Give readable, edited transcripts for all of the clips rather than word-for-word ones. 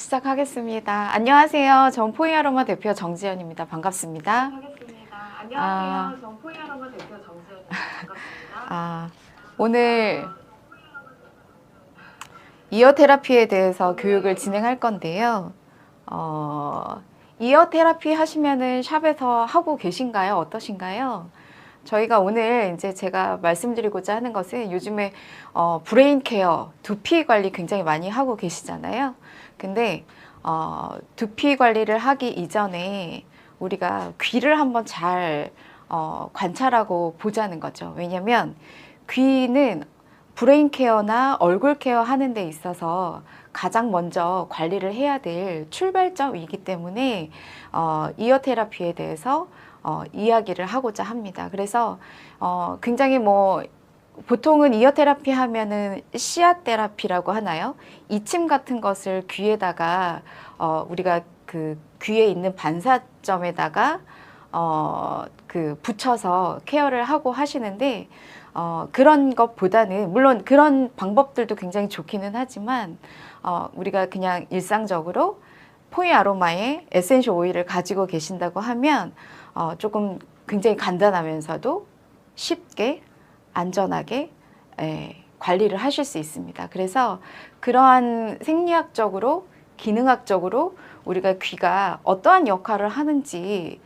시작하겠습니다. 안녕하세요. 전 포이아로마 대표 정지연입니다. 반갑습니다. 안녕하세요. 전 포이아로마 대표 정지연입니다. 반갑습니다. 오늘 이어 테라피에 대해서 교육을 진행할 건데요. 이어 테라피 하시면은 샵에서 하고 계신가요? 어떠신가요? 저희가 오늘 이제 제가 말씀드리고자 하는 것은 요즘에 브레인 케어, 두피 관리 굉장히 많이 하고 계시잖아요. 근데 두피 관리를 하기 이전에 우리가 귀를 한번 잘 관찰하고 보자는 거죠. 왜냐면 귀는 브레인 케어나 얼굴 케어 하는 데 있어서 가장 먼저 관리를 해야 될 출발점이기 때문에 이어 테라피에 대해서 이야기를 하고자 합니다. 그래서 굉장히 보통은 이어 테라피 하면은 씨앗 테라피라고 하나요? 이침 같은 것을 귀에다가 우리가 그 귀에 있는 반사점에다가 붙여서 케어를 하고 하시는데 그런 것보다는 물론 그런 방법들도 굉장히 좋기는 하지만 우리가 그냥 일상적으로 포이아로마의 에센셜 오일을 가지고 계신다고 하면 조금 굉장히 간단하면서도 쉽게 안전하게 관리를 하실 수 있습니다. 그래서 그러한 생리학적으로 기능학적으로 우리가 귀가 어떠한 역할을 하는지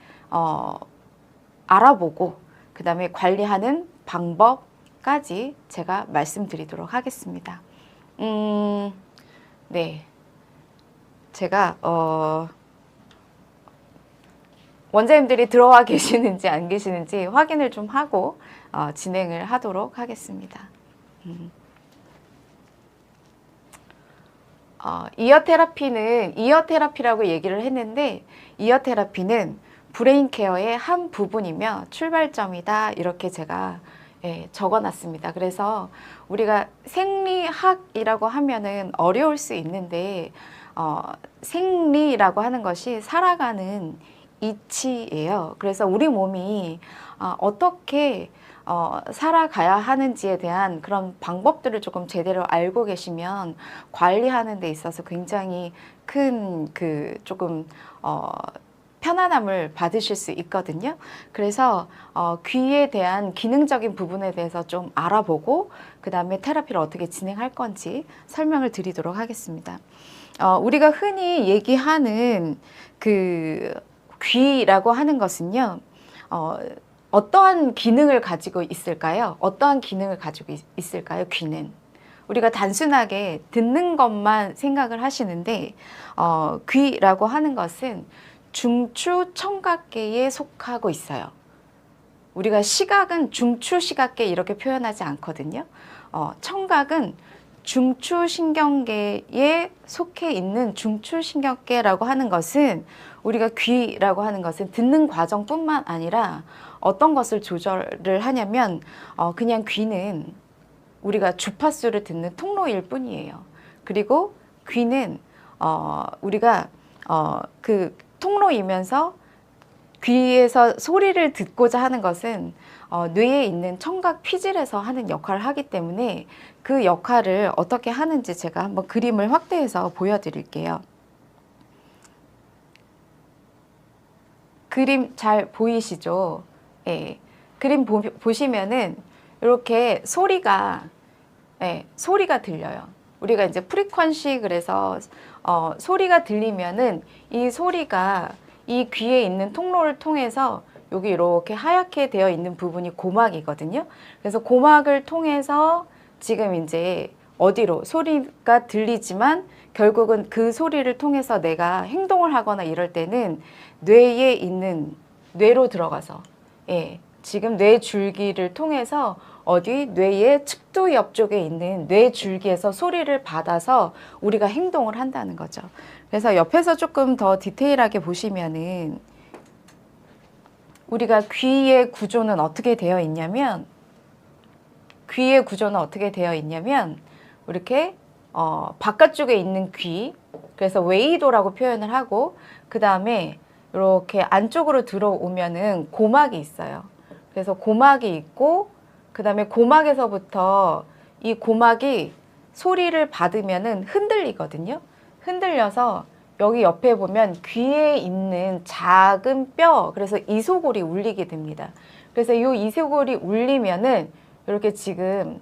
알아보고 그 다음에 관리하는 방법까지 제가 말씀드리도록 하겠습니다. 네, 제가 원장님들이 들어와 계시는지 안 계시는지 확인을 좀 하고 진행을 하도록 하겠습니다. 이어 테라피는 이어 테라피라고 얘기를 했는데 이어 테라피는 브레인 케어의 한 부분이며 출발점이다 이렇게 제가 적어놨습니다. 그래서 우리가 생리학이라고 하면은 어려울 수 있는데 생리라고 하는 것이 살아가는 이치예요. 그래서 우리 몸이 어떻게 살아가야 하는지에 대한 그런 방법들을 조금 제대로 알고 계시면 관리하는 데 있어서 굉장히 큰 조금 편안함을 받으실 수 있거든요. 그래서 귀에 대한 기능적인 부분에 대해서 좀 알아보고 그 다음에 테라피를 어떻게 진행할 건지 설명을 드리도록 하겠습니다. 우리가 흔히 얘기하는 귀라고 하는 것은요, 어떠한 기능을 가지고 있을까요? 어떠한 기능을 가지고 있을까요? 귀는 우리가 단순하게 듣는 것만 생각을 하시는데 귀라고 하는 것은 중추청각계에 속하고 있어요. 우리가 시각은 중추시각계 이렇게 표현하지 않거든요. 청각은 중추신경계에 속해 있는 중추신경계라고 하는 것은 우리가 귀라고 하는 것은 듣는 과정뿐만 아니라 어떤 것을 조절을 하냐면 그냥 귀는 우리가 주파수를 듣는 통로일 뿐이에요. 그리고 귀는 우리가 통로이면서 귀에서 소리를 듣고자 하는 것은 뇌에 있는 청각 피질에서 하는 역할을 하기 때문에 그 역할을 어떻게 하는지 제가 한번 그림을 확대해서 보여드릴게요. 그림 잘 보이시죠? 예. 그림 보시면은 이렇게 소리가 들려요. 우리가 이제 프리퀀시 그래서 소리가 들리면은 이 소리가 이 귀에 있는 통로를 통해서 여기 이렇게 하얗게 되어 있는 부분이 고막이거든요. 그래서 고막을 통해서 지금 이제 어디로 소리가 들리지만 결국은 그 소리를 통해서 내가 행동을 하거나 이럴 때는 뇌에 있는 뇌로 들어가서 지금 뇌 줄기를 통해서 어디 뇌의 측두 옆쪽에 있는 뇌 줄기에서 소리를 받아서 우리가 행동을 한다는 거죠. 그래서 옆에서 조금 더 디테일하게 보시면은 우리가 귀의 구조는 어떻게 되어 있냐면 이렇게 바깥쪽에 있는 귀, 그래서 웨이도라고 표현을 하고 그 다음에 이렇게 안쪽으로 들어오면은 고막이 있어요. 그래서 고막이 있고 그 다음에 고막에서부터 이 고막이 소리를 받으면은 흔들리거든요. 흔들려서 여기 옆에 보면 귀에 있는 작은 뼈, 그래서 이소골이 울리게 됩니다. 그래서 이 이소골이 울리면은 이렇게 지금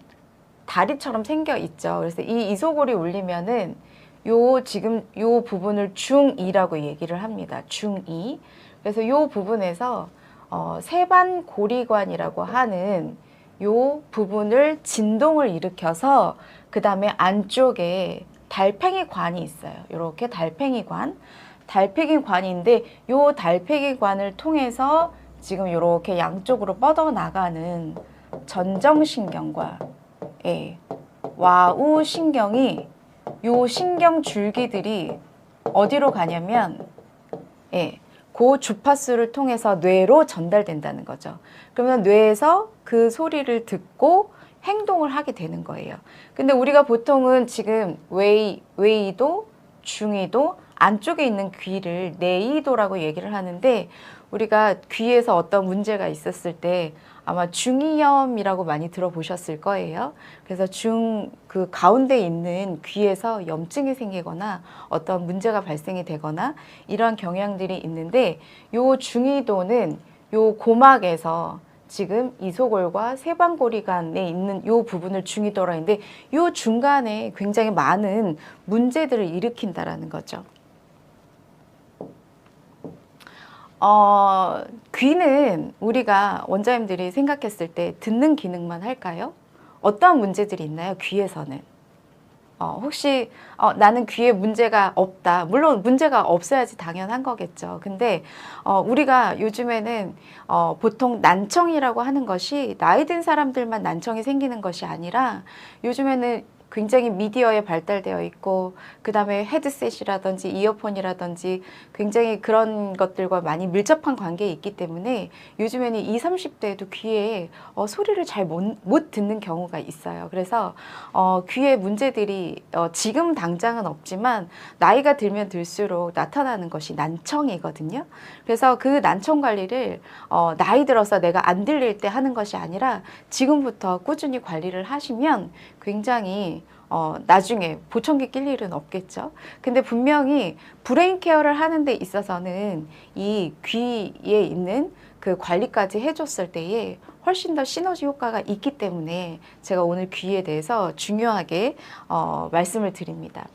다리처럼 생겨 있죠. 그래서 이 이소골이 울리면은 지금 요 부분을 중2라고 얘기를 합니다. 중2. 그래서 요 부분에서 세반고리관이라고 하는 요 부분을 진동을 일으켜서 그 다음에 안쪽에 달팽이관이 있어요. 이렇게 달팽이관인데 요 달팽이관을 통해서 지금 이렇게 양쪽으로 뻗어나가는 전정신경과 와우신경이 요 신경 줄기들이 어디로 가냐면 그 주파수를 통해서 뇌로 전달된다는 거죠. 그러면 뇌에서 그 소리를 듣고 행동을 하게 되는 거예요. 근데 우리가 보통은 지금 외이도, 중이도, 안쪽에 있는 귀를 내이도라고 얘기를 하는데 우리가 귀에서 어떤 문제가 있었을 때 아마 중이염이라고 많이 들어보셨을 거예요. 그래서 그 가운데 있는 귀에서 염증이 생기거나 어떤 문제가 발생이 되거나 이런 경향들이 있는데 요 중이도는 요 고막에서 지금 이소골과 세반고리관에 있는 요 부분을 중이도라 하는데 요 중간에 굉장히 많은 문제들을 일으킨다라는 거죠. 귀는 우리가 원장님들이 생각했을 때 듣는 기능만 할까요? 어떠한 문제들이 있나요? 귀에서는. 혹시 나는 귀에 문제가 없다. 물론 문제가 없어야지 당연한 거겠죠. 근데 우리가 요즘에는 보통 난청이라고 하는 것이 나이 든 사람들만 난청이 생기는 것이 아니라 요즘에는 굉장히 미디어에 발달되어 있고 그 다음에 헤드셋이라든지 이어폰이라든지 굉장히 그런 것들과 많이 밀접한 관계에 있기 때문에 요즘에는 20, 30대에도 귀에 소리를 잘 못 듣는 경우가 있어요. 그래서 귀에 문제들이 지금 당장은 없지만 나이가 들면 들수록 나타나는 것이 난청이거든요. 그래서 그 난청 관리를 나이 들어서 내가 안 들릴 때 하는 것이 아니라 지금부터 꾸준히 관리를 하시면 굉장히 나중에 보청기 낄 일은 없겠죠. 근데 분명히 브레인 케어를 하는 데 있어서는 이 귀에 있는 그 관리까지 해줬을 때에 훨씬 더 시너지 효과가 있기 때문에 제가 오늘 귀에 대해서 중요하게 말씀을 드립니다.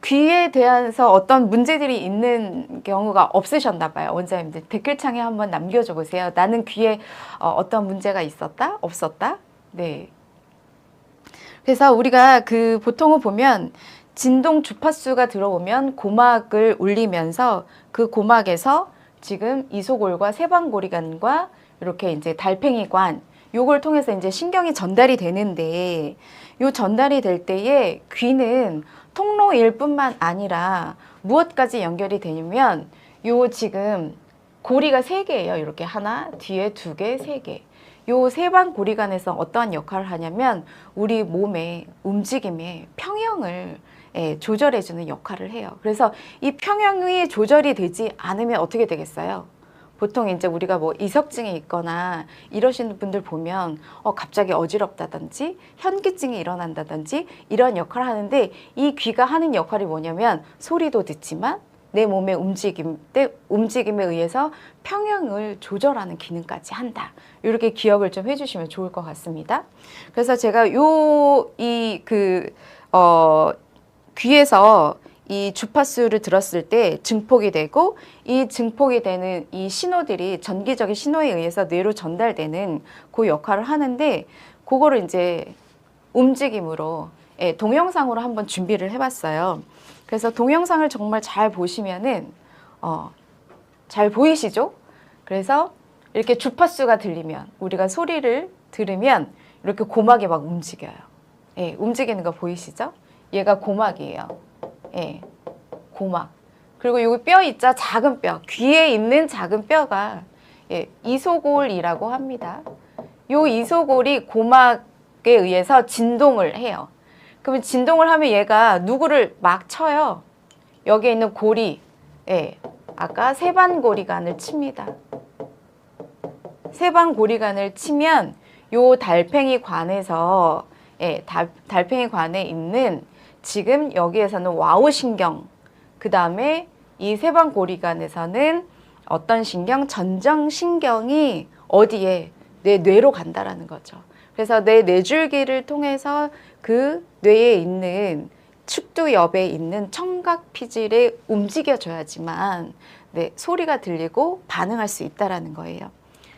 귀에 대해서 어떤 문제들이 있는 경우가 없으셨나 봐요. 원장님들 댓글창에 한번 남겨줘 보세요. 나는 귀에 어떤 문제가 있었다? 없었다? 네. 그래서 우리가 그 보통은 보면 진동 주파수가 들어오면 고막을 울리면서 그 고막에서 지금 이소골과 세반고리관과 이렇게 이제 달팽이관 요걸 통해서 이제 신경이 전달이 되는데 요 전달이 될 때에 귀는 통로일 뿐만 아니라 무엇까지 연결이 되냐면 요 지금 고리가 3개예요. 이렇게 하나, 뒤에 2개, 3개. 요 세반고리관에서 어떠한 역할을 하냐면 우리 몸의 움직임의 평형을 조절해주는 역할을 해요. 그래서 이 평형이 조절이 되지 않으면 어떻게 되겠어요? 보통 이제 우리가 뭐 이석증이 있거나 이러시는 분들 보면 갑자기 어지럽다든지 현기증이 일어난다든지 이런 역할을 하는데 이 귀가 하는 역할이 뭐냐면 소리도 듣지만 내 몸의 움직임에 의해서 평형을 조절하는 기능까지 한다. 이렇게 기억을 좀 해주시면 좋을 것 같습니다. 그래서 제가 귀에서 이 주파수를 들었을 때 증폭이 되고 이 증폭이 되는 이 신호들이 전기적인 신호에 의해서 뇌로 전달되는 그 역할을 하는데 그거를 이제 움직임으로 동영상으로 한번 준비를 해봤어요. 그래서 동영상을 정말 잘 보시면은 잘 보이시죠? 그래서 이렇게 주파수가 들리면 우리가 소리를 들으면 이렇게 고막이 막 움직여요. 움직이는 거 보이시죠? 얘가 고막이에요. 고막. 그리고 여기 뼈 있죠? 작은 뼈. 귀에 있는 작은 뼈가 이소골이라고 합니다. 요 이소골이 고막에 의해서 진동을 해요. 그러면 진동을 하면 얘가 누구를 막 쳐요. 여기에 있는 고리, 아까 세반고리관을 칩니다. 세반고리관을 치면 요 달팽이관에서 달팽이관에 있는 지금 여기에서는 와우신경, 그 다음에 이 세방고리관에서는 어떤 신경? 전정신경이 어디에? 내 뇌로 간다라는 거죠. 그래서 내 뇌줄기를 통해서 그 뇌에 있는 측두엽에 있는 청각피질에 움직여줘야지만 네, 소리가 들리고 반응할 수 있다라는 거예요.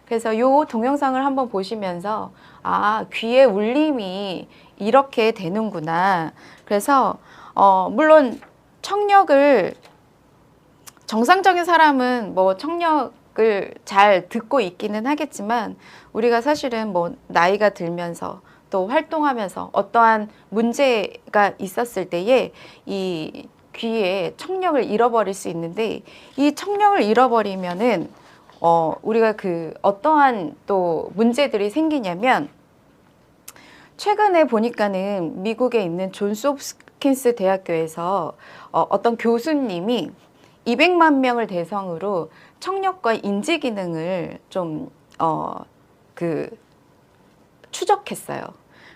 그래서 이 동영상을 한번 보시면서 아, 귀의 울림이 이렇게 되는구나. 그래서 물론 청력을 정상적인 사람은 뭐 청력을 잘 듣고 있기는 하겠지만 우리가 사실은 뭐 나이가 들면서 또 활동하면서 어떠한 문제가 있었을 때에 이 귀에 청력을 잃어버릴 수 있는데 이 청력을 잃어버리면은 우리가 그 어떠한 또 문제들이 생기냐면 최근에 보니까는 미국에 있는 존스 홉킨스 대학교에서 어떤 교수님이 200만 명을 대상으로 청력과 인지 기능을 좀 추적했어요.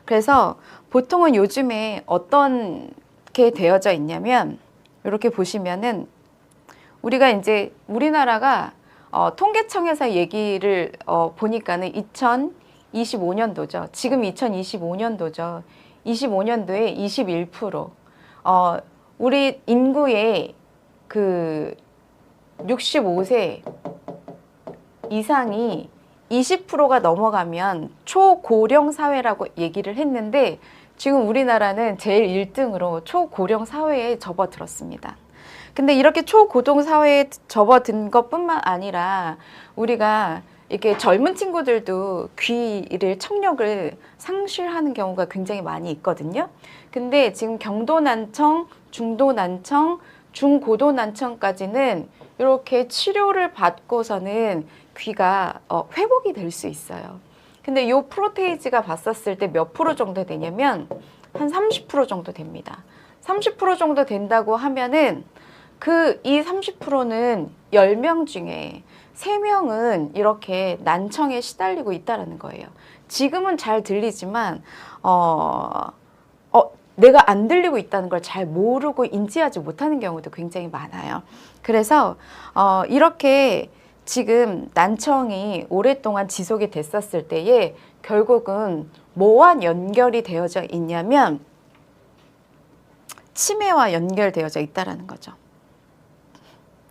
그래서 보통은 요즘에 어떤 게 되어져 있냐면 이렇게 보시면은 우리가 이제 우리나라가 통계청에서 얘기를 보니까는 2025년도죠. 지금 2025년도죠. 25년도에 21%. 우리 인구의 그 65세 이상이 20%가 넘어가면 초고령 사회라고 얘기를 했는데 지금 우리나라는 제일 1등으로 초고령 사회에 접어들었습니다. 근데 이렇게 초고령 사회에 접어든 것뿐만 아니라 우리가 이렇게 젊은 친구들도 귀를 청력을 상실하는 경우가 굉장히 많이 있거든요. 근데 지금 경도난청, 중도난청, 중고도난청까지는 이렇게 치료를 받고서는 귀가 회복이 될 수 있어요. 근데 이 프로테이지가 봤었을 때 몇 프로 정도 되냐면 한 30% 정도 됩니다. 30% 정도 된다고 하면은 이 30%는 10명 중에 3명은 이렇게 난청에 시달리고 있다는 거예요. 지금은 잘 들리지만 내가 안 들리고 있다는 걸 잘 모르고 인지하지 못하는 경우도 굉장히 많아요. 그래서 이렇게 지금 난청이 오랫동안 지속이 됐었을 때에 결국은 뭐와 연결이 되어져 있냐면 치매와 연결되어져 있다는 거죠.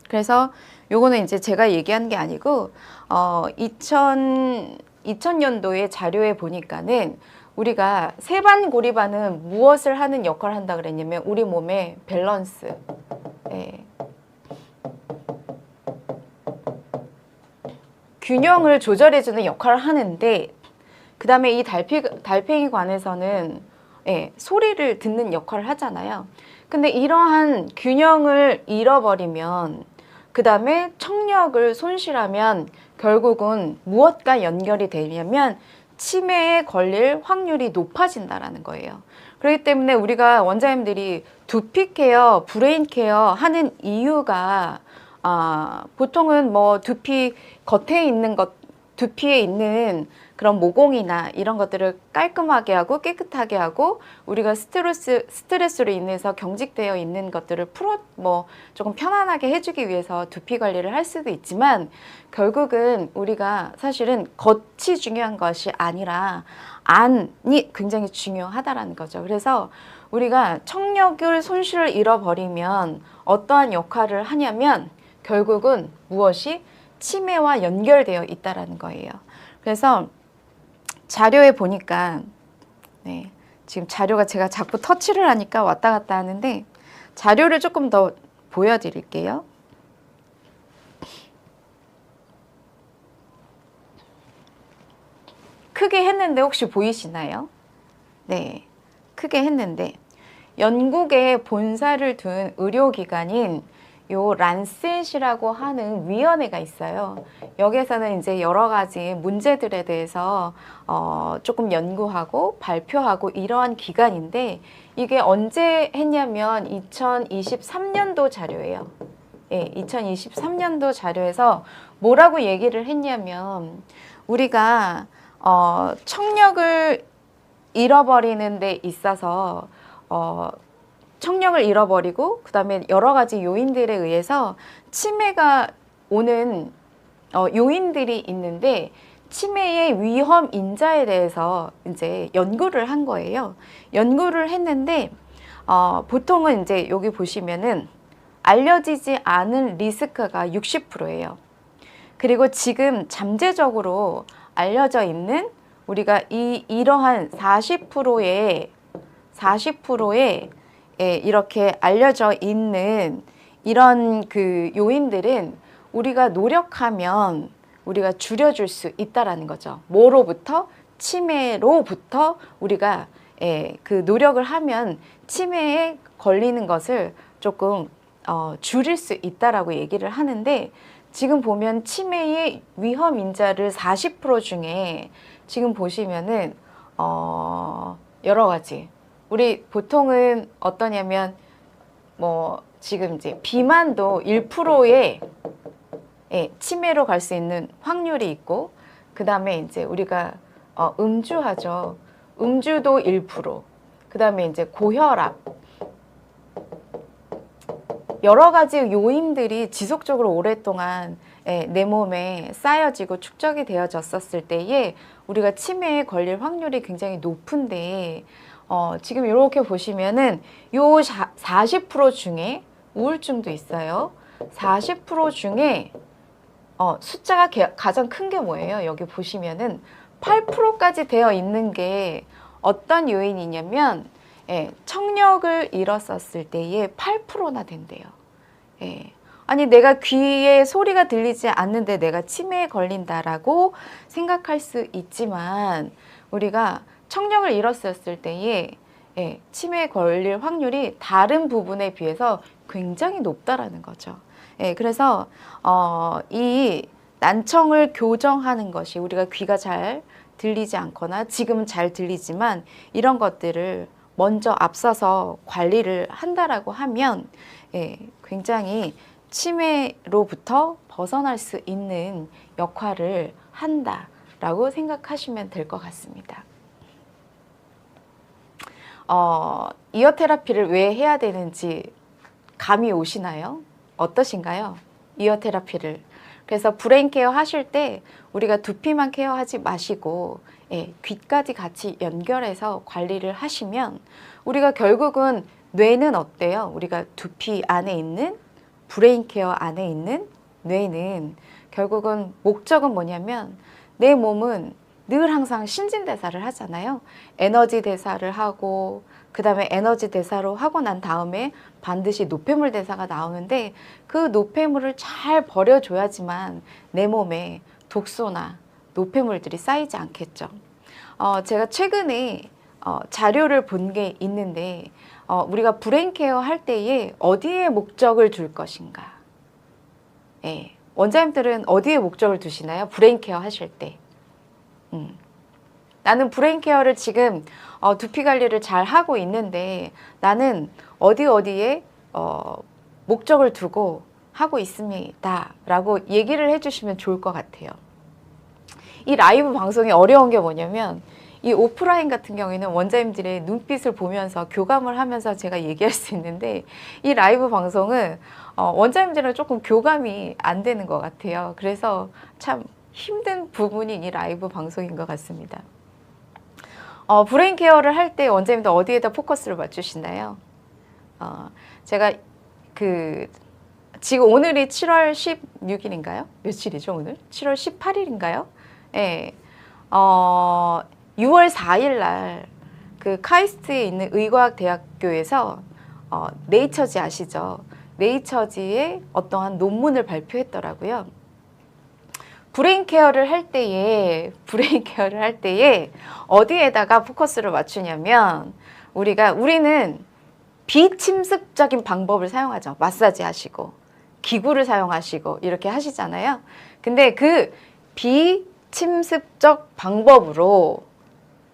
그래서 요거는 이제 제가 얘기한 게 아니고 2000년도에 자료에 보니까는 우리가 세반고리반은 무엇을 하는 역할을 한다 그랬냐면 우리 몸의 밸런스, 균형을 조절해주는 역할을 하는데 그 다음에 이 달팽이관에서는 소리를 듣는 역할을 하잖아요. 근데 이러한 균형을 잃어버리면 그 다음에 청력을 손실하면 결국은 무엇과 연결이 되냐면 치매에 걸릴 확률이 높아진다라는 거예요. 그렇기 때문에 우리가 원장님들이 두피 케어, 브레인 케어 하는 이유가 보통은 뭐 두피 겉에 있는 두피에 있는 그런 모공이나 이런 것들을 깔끔하게 하고 깨끗하게 하고 우리가 스트레스로 인해서 경직되어 있는 것들을 조금 편안하게 해주기 위해서 두피 관리를 할 수도 있지만 결국은 우리가 사실은 겉이 중요한 것이 아니라 안이 굉장히 중요하다라는 거죠. 그래서 우리가 청력을 손실을 잃어버리면 어떠한 역할을 하냐면 결국은 무엇이 치매와 연결되어 있다라는 거예요. 그래서 자료에 보니까 지금 자료가 제가 자꾸 터치를 하니까 왔다 갔다 하는데 자료를 조금 더 보여드릴게요. 크게 했는데 혹시 보이시나요? 네, 크게 했는데 영국에 본사를 둔 의료기관인 요 란셋이라고 하는 위원회가 있어요. 여기에서는 이제 여러 가지 문제들에 대해서 조금 연구하고 발표하고 이러한 기관인데 이게 언제 했냐면 2023년도 자료예요. 2023년도 자료에서 뭐라고 얘기를 했냐면 우리가 청력을 잃어버리는 데 있어서 청력을 잃어버리고 그다음에 여러 가지 요인들에 의해서 치매가 오는 요인들이 있는데 치매의 위험 인자에 대해서 이제 연구를 한 거예요. 연구를 했는데 보통은 이제 여기 보시면은 알려지지 않은 리스크가 60%예요. 그리고 지금 잠재적으로 알려져 있는 우리가 이러한 40%의 이렇게 알려져 있는 이런 그 요인들은 우리가 노력하면 우리가 줄여줄 수 있다라는 거죠. 뭐로부터? 치매로부터 우리가 그 노력을 하면 치매에 걸리는 것을 조금 줄일 수 있다라고 얘기를 하는데 지금 보면 치매의 위험 인자를 40% 중에 지금 보시면은 여러 가지 우리 보통은 어떠냐면 뭐 지금 이제 비만도 1%의 치매로 갈 수 있는 확률이 있고 그 다음에 이제 우리가 음주하죠. 음주도 1%. 그 다음에 이제 고혈압. 여러 가지 요인들이 지속적으로 오랫동안 내 몸에 쌓여지고 축적이 되어졌었을 때에 우리가 치매에 걸릴 확률이 굉장히 높은데 지금 이렇게 보시면은 요 40% 중에 우울증도 있어요. 40% 중에 숫자가 가장 큰 게 뭐예요? 여기 보시면은 8%까지 되어 있는 게 어떤 요인이냐면 청력을 잃었었을 때에 8%나 된대요. 아니 내가 귀에 소리가 들리지 않는데 내가 치매에 걸린다라고 생각할 수 있지만 우리가 청력을 잃었었을 때에 치매에 걸릴 확률이 다른 부분에 비해서 굉장히 높다라는 거죠. 그래서 이 난청을 교정하는 것이 우리가 귀가 잘 들리지 않거나 지금은 잘 들리지만 이런 것들을 먼저 앞서서 관리를 한다라고 하면 굉장히 치매로부터 벗어날 수 있는 역할을 한다라고 생각하시면 될 것 같습니다. 이어 테라피를 왜 해야 되는지 감이 오시나요? 어떠신가요? 이어 테라피를. 그래서 브레인 케어 하실 때 우리가 두피만 케어하지 마시고 귀까지 같이 연결해서 관리를 하시면 우리가 결국은 뇌는 어때요? 우리가 두피 안에 있는 브레인 케어 안에 있는 뇌는 결국은 목적은 뭐냐면 내 몸은 늘 항상 신진대사를 하잖아요. 에너지 대사를 하고 그 다음에 에너지 대사로 하고 난 다음에 반드시 노폐물 대사가 나오는데 그 노폐물을 잘 버려줘야지만 내 몸에 독소나 노폐물들이 쌓이지 않겠죠. 제가 최근에 자료를 본 게 있는데 우리가 브레인 케어 할 때에 어디에 목적을 둘 것인가. 원장님들은 어디에 목적을 두시나요? 브레인 케어 하실 때. 나는 브레인 케어를 지금 두피 관리를 잘 하고 있는데 나는 어디에 목적을 두고 하고 있습니다 라고 얘기를 해주시면 좋을 것 같아요. 이 라이브 방송이 어려운 게 뭐냐면 이 오프라인 같은 경우에는 원장님들의 눈빛을 보면서 교감을 하면서 제가 얘기할 수 있는데 이 라이브 방송은 원장님들은 조금 교감이 안 되는 것 같아요. 그래서 참 힘든 부분이 이 라이브 방송인 것 같습니다. 브레인 케어를 할 때 원장님들 어디에다 포커스를 맞추시나요? 제가 지금 오늘이 7월 16일인가요? 며칠이죠 오늘? 7월 18일인가요? 네. 6월 4일 날 그 카이스트에 있는 의과학대학교에서 네이처지 아시죠? 네이처지의 어떠한 논문을 발표했더라고요. 브레인 케어를 할 때에 어디에다가 포커스를 맞추냐면 우리는 비침습적인 방법을 사용하죠. 마사지 하시고 기구를 사용하시고 이렇게 하시잖아요. 근데 그 비침습적 방법으로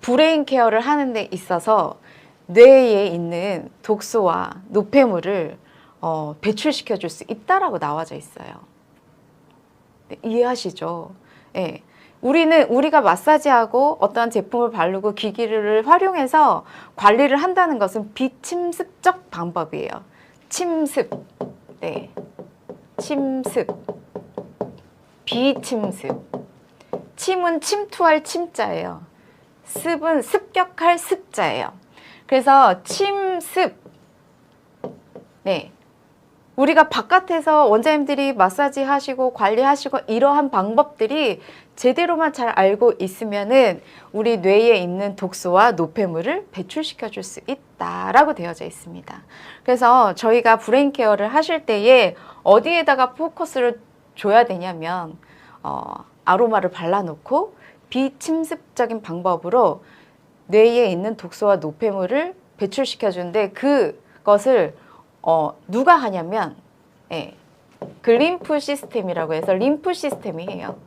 브레인 케어를 하는 데 있어서 뇌에 있는 독소와 노폐물을 배출시켜 줄 수 있다라고 나와져 있어요. 네, 이해하시죠? 네. 우리가 마사지하고 어떠한 제품을 바르고 기기를 활용해서 관리를 한다는 것은 비침습적 방법이에요. 침습. 네. 침습. 비침습. 침은 침투할 침자예요. 습은 습격할 습자예요. 그래서 침습. 네. 우리가 바깥에서 원장님들이 마사지 하시고 관리하시고 이러한 방법들이 제대로만 잘 알고 있으면은 우리 뇌에 있는 독소와 노폐물을 배출시켜 줄 수 있다라고 되어져 있습니다. 그래서 저희가 브레인 케어를 하실 때에 어디에다가 포커스를 줘야 되냐면 아로마를 발라놓고 비침습적인 방법으로 뇌에 있는 독소와 노폐물을 배출시켜 주는데 그것을 누가 하냐면 그 림프 시스템이라고 해서 림프 시스템이 해요.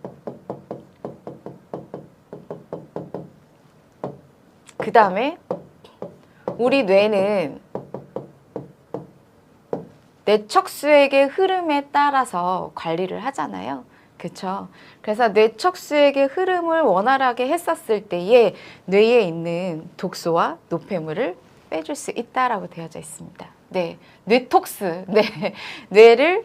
그 다음에 우리 뇌는 뇌척수액의 흐름에 따라서 관리를 하잖아요. 그렇죠? 그래서 뇌척수액의 흐름을 원활하게 했었을 때에 뇌에 있는 독소와 노폐물을 빼줄 수 있다라고 되어져 있습니다. 네, 뇌톡스, 네, 뇌를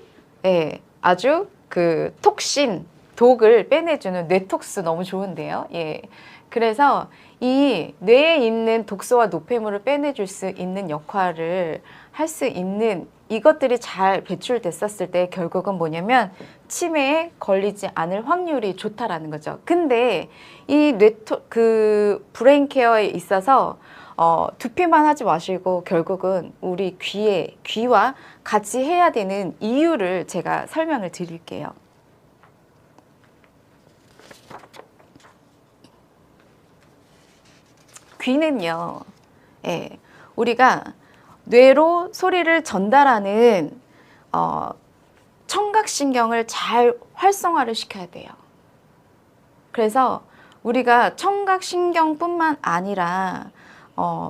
아주 그 톡신, 독을 빼내주는 뇌톡스 너무 좋은데요. 예, 그래서 이 뇌에 있는 독소와 노폐물을 빼내줄 수 있는 역할을 할 수 있는 이것들이 잘 배출됐었을 때 결국은 뭐냐면 치매에 걸리지 않을 확률이 좋다라는 거죠. 근데 이 그 브레인 케어에 있어서 두피만 하지 마시고 결국은 우리 귀와 같이 해야 되는 이유를 제가 설명을 드릴게요. 귀는요, 우리가 뇌로 소리를 전달하는 청각신경을 잘 활성화를 시켜야 돼요. 그래서 우리가 청각신경뿐만 아니라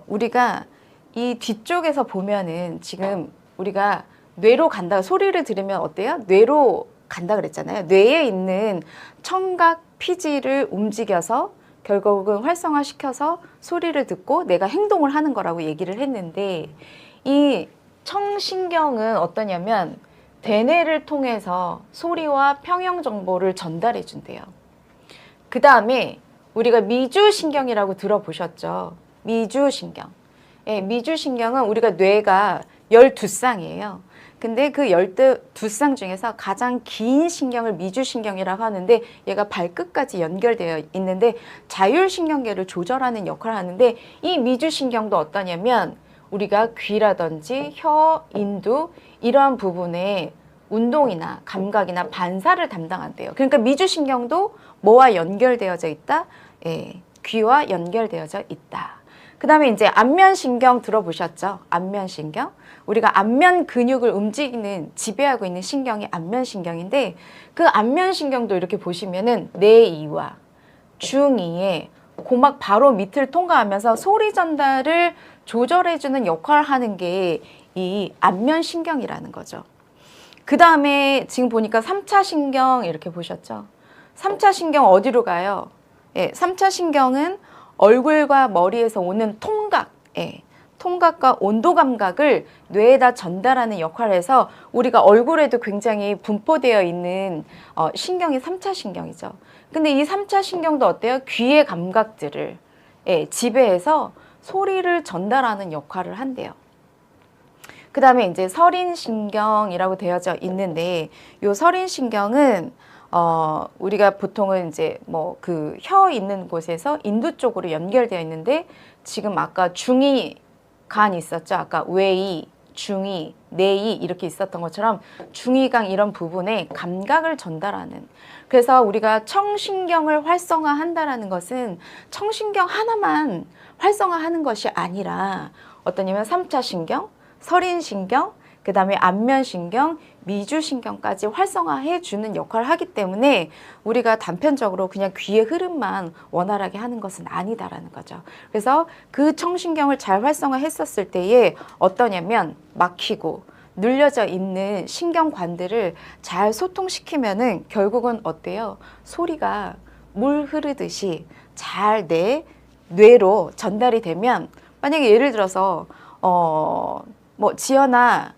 우리가 이 뒤쪽에서 보면은 지금 우리가 뇌로 간다 소리를 들으면 어때요? 뇌로 간다 그랬잖아요. 뇌에 있는 청각 피지를 움직여서 결국은 활성화시켜서 소리를 듣고 내가 행동을 하는 거라고 얘기를 했는데 이 청신경은 어떠냐면 대뇌를 통해서 소리와 평형 정보를 전달해 준대요. 그 다음에 우리가 미주신경이라고 들어보셨죠? 미주신경. 미주신경은 우리가 뇌가 12쌍이에요. 근데 그 12쌍 중에서 가장 긴 신경을 미주신경이라고 하는데 얘가 발끝까지 연결되어 있는데 자율신경계를 조절하는 역할을 하는데 이 미주신경도 어떠냐면 우리가 귀라든지 혀, 인두 이러한 부분에 운동이나 감각이나 반사를 담당한대요. 그러니까 미주신경도 뭐와 연결되어져 있다? 귀와 연결되어져 있다. 그 다음에 이제 안면신경 들어보셨죠? 안면신경. 우리가 안면 근육을 움직이는, 지배하고 있는 신경이 안면신경인데 그 안면신경도 이렇게 보시면은 내2와 중2의 고막 바로 밑을 통과하면서 소리 전달을 조절해주는 역할을 하는 게 이 안면신경이라는 거죠. 그 다음에 지금 보니까 3차 신경 이렇게 보셨죠? 3차 신경 어디로 가요? 3차 신경은 얼굴과 머리에서 오는 통각, 통각과 온도 감각을 뇌에다 전달하는 역할을 해서 우리가 얼굴에도 굉장히 분포되어 있는 신경이 3차 신경이죠. 근데 이 3차 신경도 어때요? 귀의 감각들을 지배해서 소리를 전달하는 역할을 한대요. 그 다음에 이제 서린신경이라고 되어져 있는데 이 서린신경은 우리가 보통은 이제 뭐 그 혀 있는 곳에서 인두 쪽으로 연결되어 있는데 지금 아까 중이 간 있었죠. 아까 외이, 중이, 내이 이렇게 있었던 것처럼 중이간 이런 부분에 감각을 전달하는 그래서 우리가 청신경을 활성화한다라는 것은 청신경 하나만 활성화하는 것이 아니라 어떠냐면 3차 신경, 서린신경, 그 다음에 안면신경, 미주신경까지 활성화해 주는 역할을 하기 때문에 우리가 단편적으로 그냥 귀의 흐름만 원활하게 하는 것은 아니다라는 거죠. 그래서 그 청신경을 잘 활성화했었을 때에 어떠냐면 막히고 눌려져 있는 신경관들을 잘 소통시키면은 결국은 어때요? 소리가 물 흐르듯이 잘 내 뇌로 전달이 되면, 만약에 예를 들어서 뭐 지연아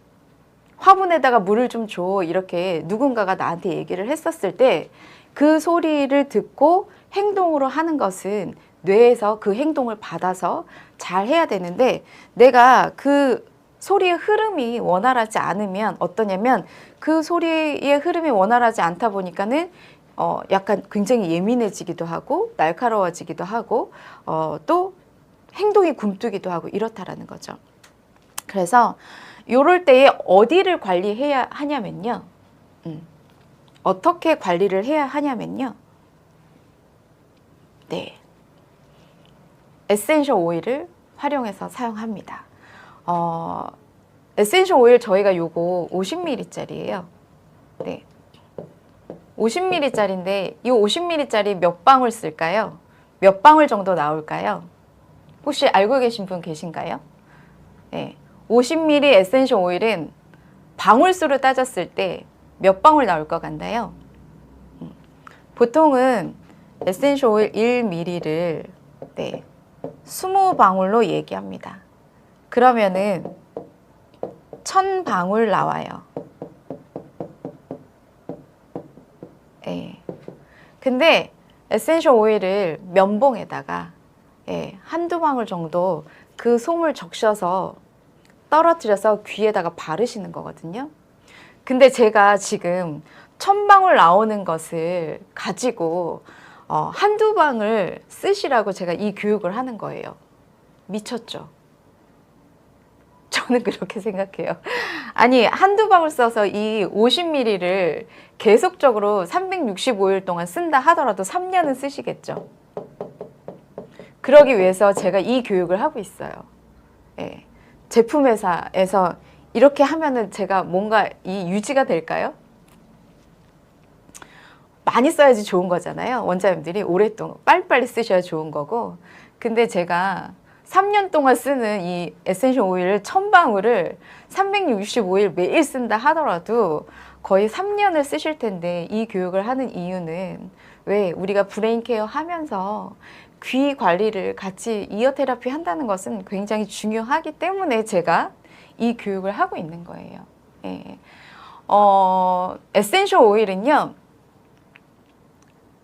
화분에다가 물을 좀 줘, 이렇게 누군가가 나한테 얘기를 했었을 때 그 소리를 듣고 행동으로 하는 것은 뇌에서 그 행동을 받아서 잘 해야 되는데, 내가 그 소리의 흐름이 원활하지 않으면 어떠냐면, 그 소리의 흐름이 원활하지 않다 보니까는 약간 굉장히 예민해지기도 하고 날카로워지기도 하고 또 행동이 굼뜨기도 하고 이렇다라는 거죠. 그래서 요럴 때에 어디를 관리해야 하냐면요. 어떻게 관리를 해야 하냐면요. 네. 에센셜 오일을 활용해서 사용합니다. 에센셜 오일 저희가 요거 50ml짜리예요. 네. 50ml짜리인데 이 50ml짜리 몇 방울 쓸까요? 몇 방울 정도 나올까요? 혹시 알고 계신 분 계신가요? 네. 50ml 에센셜 오일은 방울수로 따졌을 때 몇 방울 나올 것 같나요? 보통은 에센셜 오일 1ml를 20방울로 얘기합니다. 그러면은 1000방울 나와요. 근데 에센셜 오일을 면봉에다가 한두 방울 정도 그 솜을 적셔서 떨어뜨려서 귀에다가 바르시는 거거든요. 근데 제가 지금 1000방울 나오는 것을 가지고 한두 방울 쓰시라고 제가 이 교육을 하는 거예요. 미쳤죠? 저는 그렇게 생각해요. 아니, 한두 방울 써서 이 50ml를 계속적으로 365일 동안 쓴다 하더라도 3년은 쓰시겠죠. 그러기 위해서 제가 이 교육을 하고 있어요. 제품회사에서 이렇게 하면은 제가 뭔가 이 유지가 될까요? 많이 써야지 좋은 거잖아요. 원장님들이 오랫동안 빨리빨리 쓰셔야 좋은 거고. 근데 제가 3년 동안 쓰는 이 에센셜 오일을 1000방울을 365일 매일 쓴다 하더라도 거의 3년을 쓰실 텐데, 이 교육을 하는 이유는 왜 우리가 브레인 케어 하면서 귀 관리를 같이 이어 테라피 한다는 것은 굉장히 중요하기 때문에 제가 이 교육을 하고 있는 거예요. 에센셜 오일은요,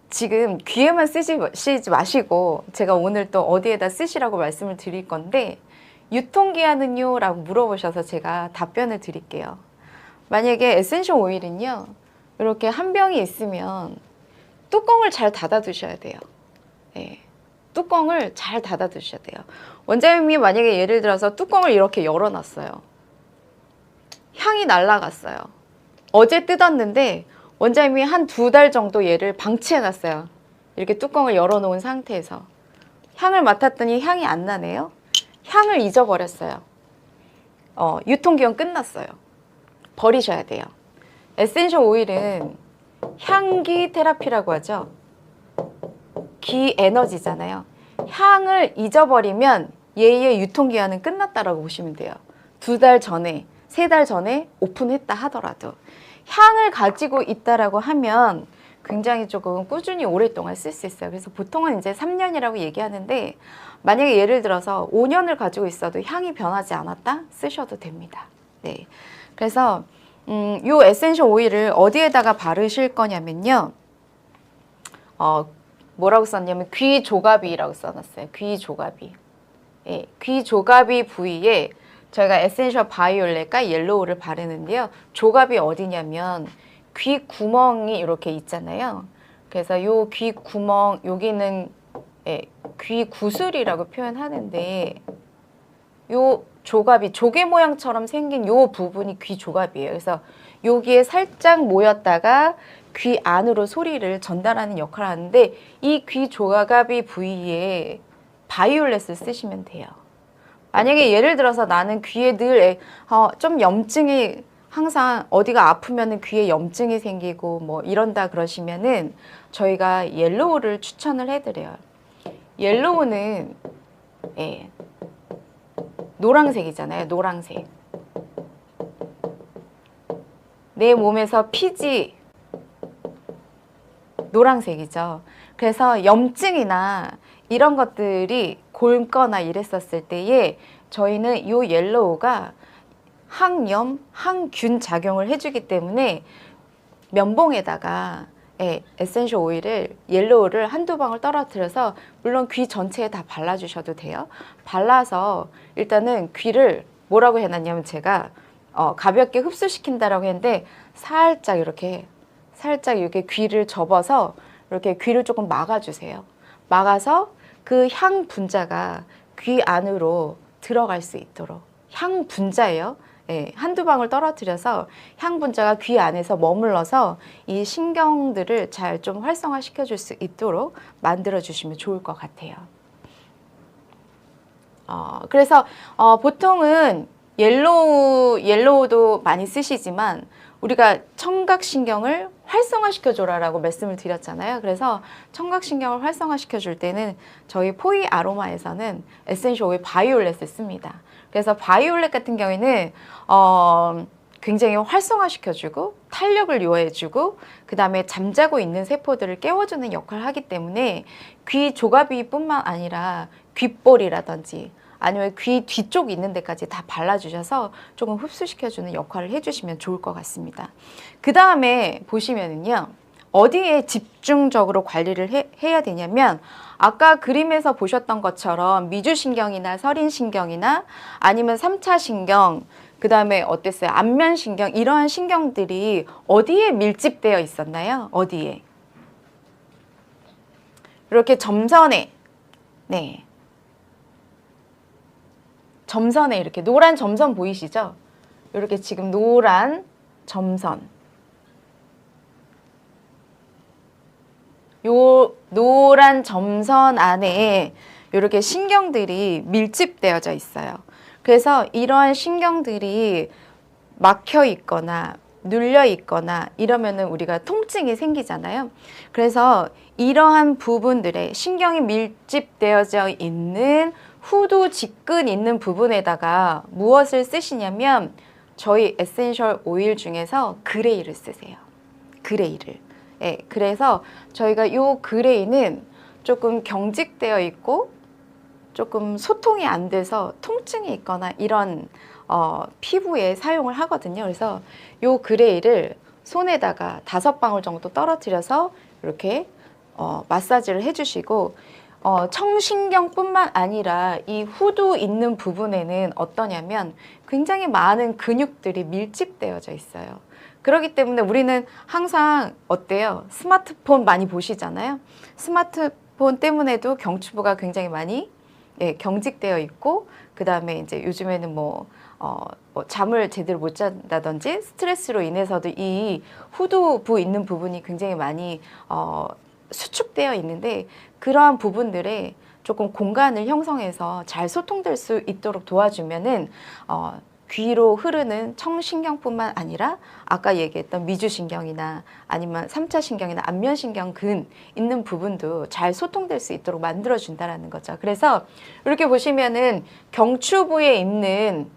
지금 귀에만 쓰지 마시고 제가 오늘 또 어디에다 쓰시라고 말씀을 드릴 건데, 유통기한은요? 라고 물어보셔서 제가 답변을 드릴게요. 만약에 에센셜 오일은요, 이렇게 한 병이 있으면 뚜껑을 잘 닫아 두셔야 돼요. 뚜껑을 잘 닫아 두셔야 돼요. 원장님이 만약에 예를 들어서 뚜껑을 이렇게 열어놨어요. 향이 날아갔어요. 어제 뜯었는데 원장님이 한 2달 정도 얘를 방치해놨어요. 이렇게 뚜껑을 열어놓은 상태에서 향을 맡았더니 향이 안 나네요. 향을 잊어버렸어요. 유통기한 끝났어요. 버리셔야 돼요. 에센셜 오일은 향기 테라피라고 하죠. 기 에너지잖아요. 향을 잊어버리면 얘의 유통기한은 끝났다라고 보시면 돼요. 2달 전에, 3달 전에 오픈했다 하더라도 향을 가지고 있다라고 하면 굉장히 조금 꾸준히 오랫동안 쓸 수 있어요. 그래서 보통은 이제 3년이라고 얘기하는데, 만약에 예를 들어서 5년을 가지고 있어도 향이 변하지 않았다? 쓰셔도 됩니다. 네. 그래서 요 에센셜 오일을 어디에다가 바르실 거냐면요. 뭐라고 썼냐면 귀 조가비라고 써놨어요. 귀 조가비. 귀 조가비 부위에 저희가 에센셜 바이올렛과 옐로우를 바르는데요. 조갑이 어디냐면 귀 구멍이 이렇게 있잖아요. 그래서 요 귀 구멍, 여기는 귀 구슬이라고 표현하는데, 요 조갑이 조개 모양처럼 생긴 요 부분이 귀 조갑이에요. 그래서 여기에 살짝 모였다가 귀 안으로 소리를 전달하는 역할을 하는데, 이 귀 조갑이 부위에 바이올렛을 쓰시면 돼요. 만약에 예를 들어서 나는 귀에 늘 좀 염증이, 항상 어디가 아프면은 귀에 염증이 생기고 뭐 이런다 그러시면은 저희가 옐로우를 추천을 해드려요. 옐로우는 노란색이잖아요. 노란색. 내 몸에서 피지 노란색이죠. 그래서 염증이나 이런 것들이 곪거나 이랬었을 때에 저희는 이 옐로우가 항염, 항균 작용을 해주기 때문에 면봉에다가 에센셜 오일을 옐로우를 한두 방울 떨어뜨려서 물론 귀 전체에 다 발라주셔도 돼요. 발라서 일단은 귀를 뭐라고 해놨냐면 제가 가볍게 흡수시킨다라고 했는데 살짝 이렇게 귀를 접어서 이렇게 귀를 조금 막아주세요. 막아서 그 향 분자가 귀 안으로 들어갈 수 있도록 향 분자예요. 한두 방울 떨어뜨려서 향 분자가 귀 안에서 머물러서 이 신경들을 잘 좀 활성화시켜 줄 수 있도록 만들어 주시면 좋을 것 같아요. 그래서 보통은 옐로우도 많이 쓰시지만 우리가 청각신경을 활성화시켜줘라라고 말씀을 드렸잖아요. 그래서 청각신경을 활성화시켜줄 때는 저희 포이 아로마에서는 에센셜 오일 바이올렛을 씁니다. 그래서 바이올렛 같은 경우에는 굉장히 활성화시켜주고 탄력을 요해주고 그 다음에 잠자고 있는 세포들을 깨워주는 역할을 하기 때문에 귀 조가비뿐만 아니라 귓볼이라든지 아니면 귀 뒤쪽 있는 데까지 다 발라주셔서 조금 흡수시켜주는 역할을 해주시면 좋을 것 같습니다. 그 다음에 보시면은요, 어디에 집중적으로 관리를 해야 되냐면 아까 그림에서 보셨던 것처럼 미주신경이나 서린신경이나 아니면 3차 신경, 그 다음에 어땠어요? 안면신경, 이러한 신경들이 어디에 밀집되어 있었나요? 어디에? 이렇게 점선에, 네. 점선에 이렇게 노란 점선 보이시죠? 이렇게 지금 노란 점선. 요 노란 점선 안에 이렇게 신경들이 밀집되어져 있어요. 그래서 이러한 신경들이 막혀 있거나 눌려 있거나 이러면은 우리가 통증이 생기잖아요. 그래서 이러한 부분들에 신경이 밀집되어져 있는 후두 직근 있는 부분에다가 무엇을 쓰시냐면 저희 에센셜 오일 중에서 그레이를 쓰세요. 그레이를. 그래서 저희가 이 그레이는 조금 경직되어 있고 조금 소통이 안 돼서 통증이 있거나 이런 피부에 사용을 하거든요. 그래서 이 그레이를 손에다가 5방울 정도 떨어뜨려서 이렇게 마사지를 해주시고 청신경뿐만 아니라 이 후두 있는 부분에는 어떠냐면 굉장히 많은 근육들이 밀집되어져 있어요. 그렇기 때문에 우리는 항상 어때요? 스마트폰 많이 보시잖아요. 스마트폰 때문에도 경추부가 굉장히 많이 경직되어 있고 그 다음에 이제 요즘에는 뭐 잠을 제대로 못 잔다든지 스트레스로 인해서도 이 후두부 있는 부분이 굉장히 많이 수축되어 있는데 그러한 부분들에 조금 공간을 형성해서 잘 소통될 수 있도록 도와주면은 귀로 흐르는 청신경뿐만 아니라 아까 얘기했던 미주신경이나 아니면 3차 신경이나 안면신경 근 있는 부분도 잘 소통될 수 있도록 만들어준다는 거죠. 그래서 이렇게 보시면은 경추부에 있는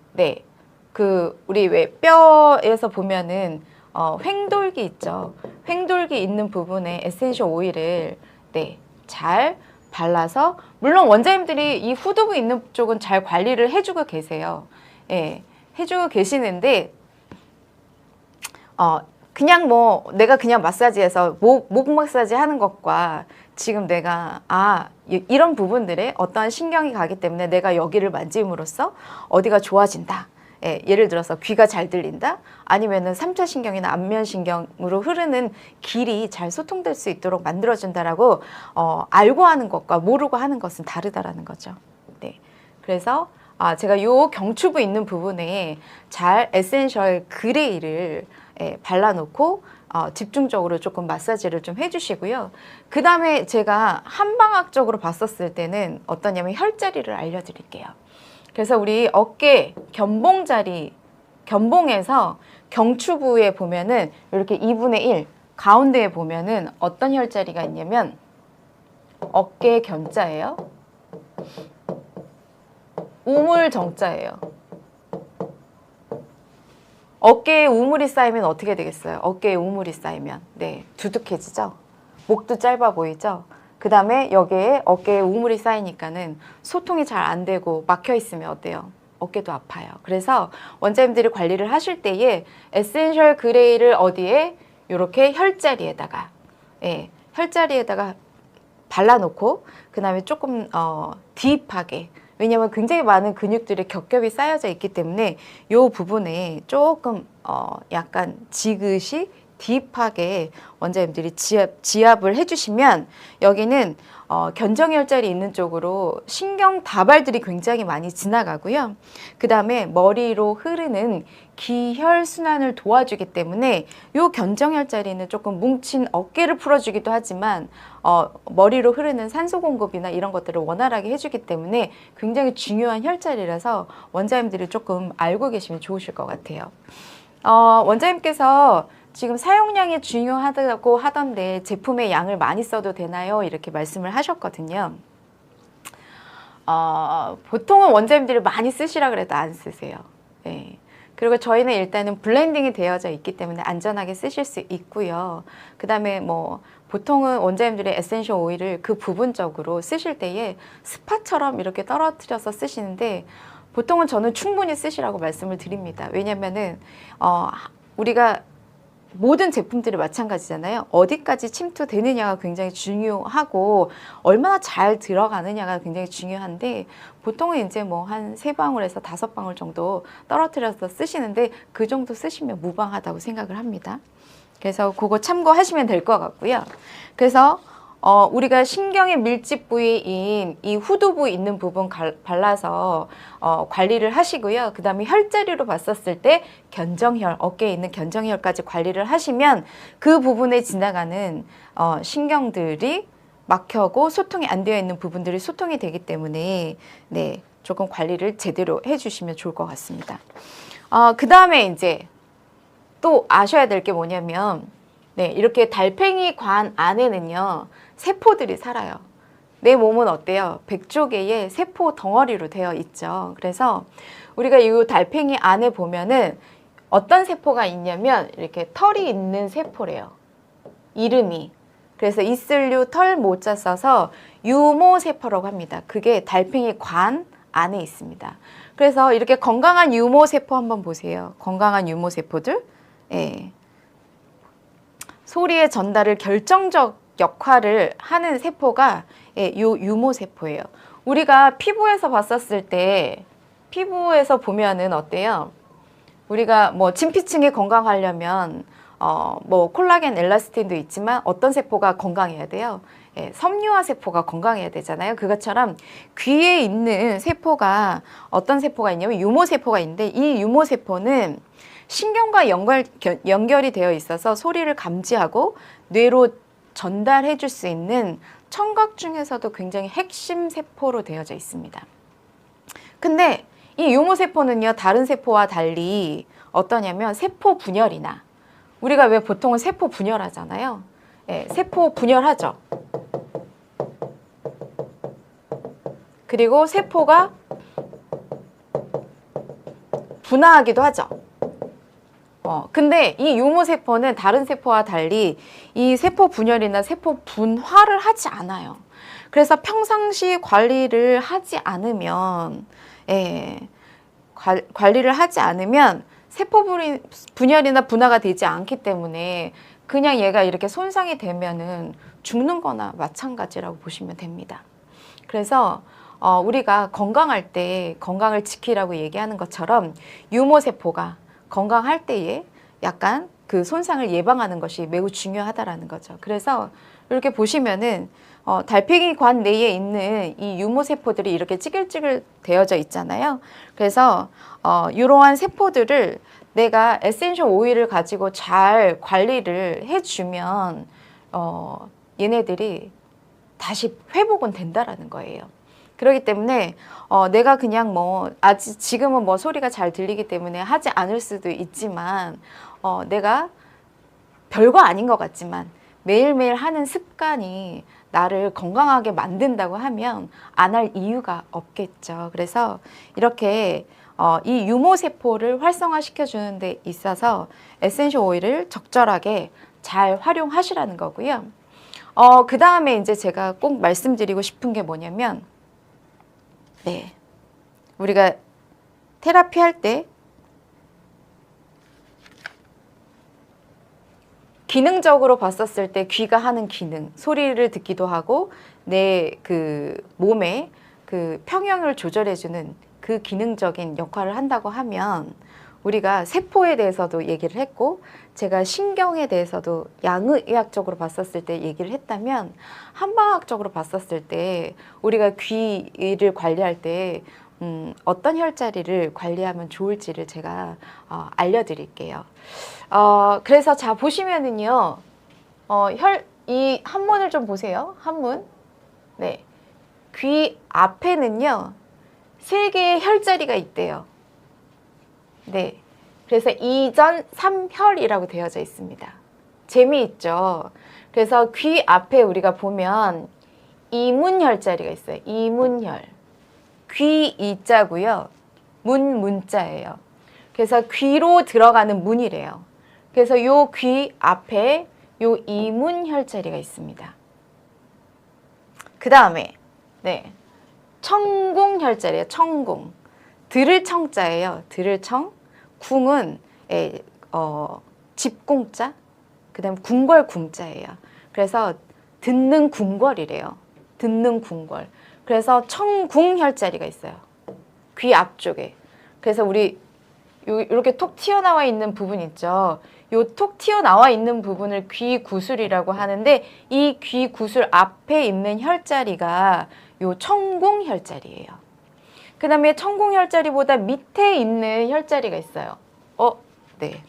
그 우리 왜 뼈에서 보면은 횡돌기 있죠. 횡돌기 있는 부분에 에센셜 오일을 잘 발라서 물론 원장님들이 이 후두부 있는 쪽은 잘 관리를 해주고 계세요. 해주고 계시는데 그냥 뭐 내가 그냥 마사지해서 목 마사지 하는 것과 지금 내가 이런 부분들에 어떠한 신경이 가기 때문에 내가 여기를 만짐으로써 어디가 좋아진다. 예를 들어서 귀가 잘 들린다? 아니면은 3차 신경이나 안면신경으로 흐르는 길이 잘 소통될 수 있도록 만들어준다라고 알고 하는 것과 모르고 하는 것은 다르다라는 거죠. 그래서 제가 요 경추부 있는 부분에 잘 에센셜 그레이를 발라놓고 집중적으로 조금 마사지를 좀 해주시고요. 그 다음에 제가 한방학적으로 봤었을 때는 어떠냐면 혈자리를 알려드릴게요. 그래서 우리 어깨 견봉자리, 견봉에서 경추부에 보면은 이렇게 2분의 1 가운데에 보면은 어떤 혈자리가 있냐면 어깨 견자예요. 우물 정자예요. 어깨에 우물이 쌓이면 어떻게 되겠어요? 어깨에 우물이 쌓이면 두둑해지죠? 목도 짧아 보이죠? 그 다음에 여기에 어깨에 우물이 쌓이니까는 소통이 잘 안 되고 막혀 있으면 어때요? 어깨도 아파요. 그래서 원장님들이 관리를 하실 때에 에센셜 그레이를 어디에? 이렇게 혈자리에다가, 예, 혈자리에다가 발라놓고 그 다음에 조금 딥하게, 왜냐하면 굉장히 많은 근육들이 겹겹이 쌓여져 있기 때문에 이 부분에 조금 약간 지그시 딥하게 원장님들이 지압을 해주시면 여기는 견정혈자리 있는 쪽으로 신경 다발들이 굉장히 많이 지나가고요. 그 다음에 머리로 흐르는 기혈순환을 도와주기 때문에 이 견정혈자리는 조금 뭉친 어깨를 풀어주기도 하지만 머리로 흐르는 산소 공급이나 이런 것들을 원활하게 해주기 때문에 굉장히 중요한 혈자리라서 원장님들이 조금 알고 계시면 좋으실 것 같아요. 원장님께서 지금 사용량이 중요하다고 하던데 제품의 양을 많이 써도 되나요? 이렇게 말씀을 하셨거든요. 보통은 원장님들이 많이 쓰시라 그래도 안 쓰세요. 네. 그리고 저희는 일단은 블렌딩이 되어져 있기 때문에 안전하게 쓰실 수 있고요. 그 다음에 뭐 보통은 원장님들이 에센셜 오일을 그 부분적으로 쓰실 때에 스파처럼 이렇게 떨어뜨려서 쓰시는데 보통은 저는 충분히 쓰시라고 말씀을 드립니다. 왜냐면은 우리가 모든 제품들이 마찬가지잖아요. 어디까지 침투되느냐가 굉장히 중요하고 얼마나 잘 들어가느냐가 굉장히 중요한데 보통은 이제 뭐 한 3방울에서 5방울 정도 떨어뜨려서 쓰시는데 그 정도 쓰시면 무방하다고 생각을 합니다. 그래서 그거 참고하시면 될 것 같고요. 그래서 우리가 신경의 밀집 부위인 이 후두부 있는 부분 발라서 관리를 하시고요. 그 다음에 혈자리로 봤었을 때 견정혈, 어깨에 있는 견정혈까지 관리를 하시면 그 부분에 지나가는 신경들이 막혀고 소통이 안 되어 있는 부분들이 소통이 되기 때문에 네, 조금 관리를 제대로 해주시면 좋을 것 같습니다. 그 다음에 이제 또 아셔야 될 게 뭐냐면 네, 이렇게 달팽이 관 안에는요 세포들이 살아요. 내 몸은 어때요? 100조개의 세포 덩어리로 되어 있죠. 그래서 우리가 이 달팽이 안에 보면은 어떤 세포가 있냐면 이렇게 털이 있는 세포래요. 이름이. 그래서 이슬류 털 모자 써서 유모세포라고 합니다. 그게 달팽이 관 안에 있습니다. 그래서 이렇게 건강한 유모세포 한번 보세요. 건강한 유모세포들. 예. 소리의 전달을 결정적 역할을 하는 세포가 요 유모세포예요. 우리가 피부에서 봤었을 때 피부에서 보면은 어때요? 우리가 뭐 진피층이 건강하려면 뭐 콜라겐, 엘라스틴도 있지만 어떤 세포가 건강해야 돼요? 섬유화 세포가 건강해야 되잖아요. 그것처럼 귀에 있는 세포가 어떤 세포가 있냐면 유모세포가 있는데 이 유모세포는 신경과 연결이 되어 있어서 소리를 감지하고 뇌로 전달해 줄 수 있는 청각 중에서도 굉장히 핵심 세포로 되어져 있습니다. 근데 이 유모세포는요, 다른 세포와 달리 어떠냐면 세포 분열이나 우리가 왜 보통은 세포 분열하잖아요. 세포 분열하죠. 그리고 세포가 분화하기도 하죠. 근데 이 유모세포는 다른 세포와 달리 이 세포 분열이나 세포 분화를 하지 않아요. 그래서 평상시 관리를 하지 않으면, 관리를 하지 않으면 세포 분열이나 분화가 되지 않기 때문에 그냥 얘가 이렇게 손상이 되면은 죽는 거나 마찬가지라고 보시면 됩니다. 그래서 우리가 건강할 때 건강을 지키라고 얘기하는 것처럼 유모세포가 건강할 때에 약간 그 손상을 예방하는 것이 매우 중요하다라는 거죠. 그래서 이렇게 보시면은 달팽이 관 내에 있는 이 유모세포들이 이렇게 찌글찌글 되어져 있잖아요. 그래서 이러한 세포들을 내가 에센셜 오일을 가지고 잘 관리를 해주면 얘네들이 다시 회복은 된다라는 거예요. 그렇기 때문에 내가 그냥 뭐 아직 지금은 뭐 소리가 잘 들리기 때문에 하지 않을 수도 있지만 내가 별거 아닌 것 같지만 매일매일 하는 습관이 나를 건강하게 만든다고 하면 안 할 이유가 없겠죠. 그래서 이렇게 이 유모세포를 활성화시켜 주는 데 있어서 에센셜 오일을 적절하게 잘 활용하시라는 거고요. 그 다음에 이제 제가 꼭 말씀드리고 싶은 게 뭐냐면, 네. 우리가 테라피 할 때 기능적으로 봤었을 때 귀가 하는 기능, 소리를 듣기도 하고 내 그 몸의 그 평형을 조절해주는 그 기능적인 역할을 한다고 하면 우리가 세포에 대해서도 얘기를 했고 제가 신경에 대해서도 양의학적으로 봤었을 때 얘기를 했다면 한방학적으로 봤었을 때 우리가 귀를 관리할 때 어떤 혈자리를 관리하면 좋을지를 제가 알려드릴게요. 그래서 자 보시면은요, 이 한문을 좀 보세요. 한문. 네, 귀 앞에는요 3개의 혈자리가 있대요. 네, 그래서 이전 3혈이라고 되어져 있습니다. 재미있죠. 그래서 귀 앞에 우리가 보면 이문혈자리가 있어요. 이문혈. 귀 이자고요. 문자예요. 그래서 귀로 들어가는 문이래요. 그래서 요 귀 앞에 요 이문혈자리가 있습니다. 그 다음에 네, 청궁혈자리예요. 청궁. 들을 청자예요. 들을 청. 궁은 집궁자. 그 다음에 궁궐 궁자예요. 그래서 듣는 궁궐이래요. 듣는 궁궐. 그래서 청궁혈자리가 있어요. 귀 앞쪽에. 그래서 우리 이렇게 톡 튀어나와 있는 부분 있죠. 요 톡 튀어나와 있는 부분을 귀구슬이라고 하는데 이 귀구슬 앞에 있는 혈자리가 요 청궁혈자리예요. 그 다음에 청궁혈자리보다 밑에 있는 혈자리가 있어요. 네.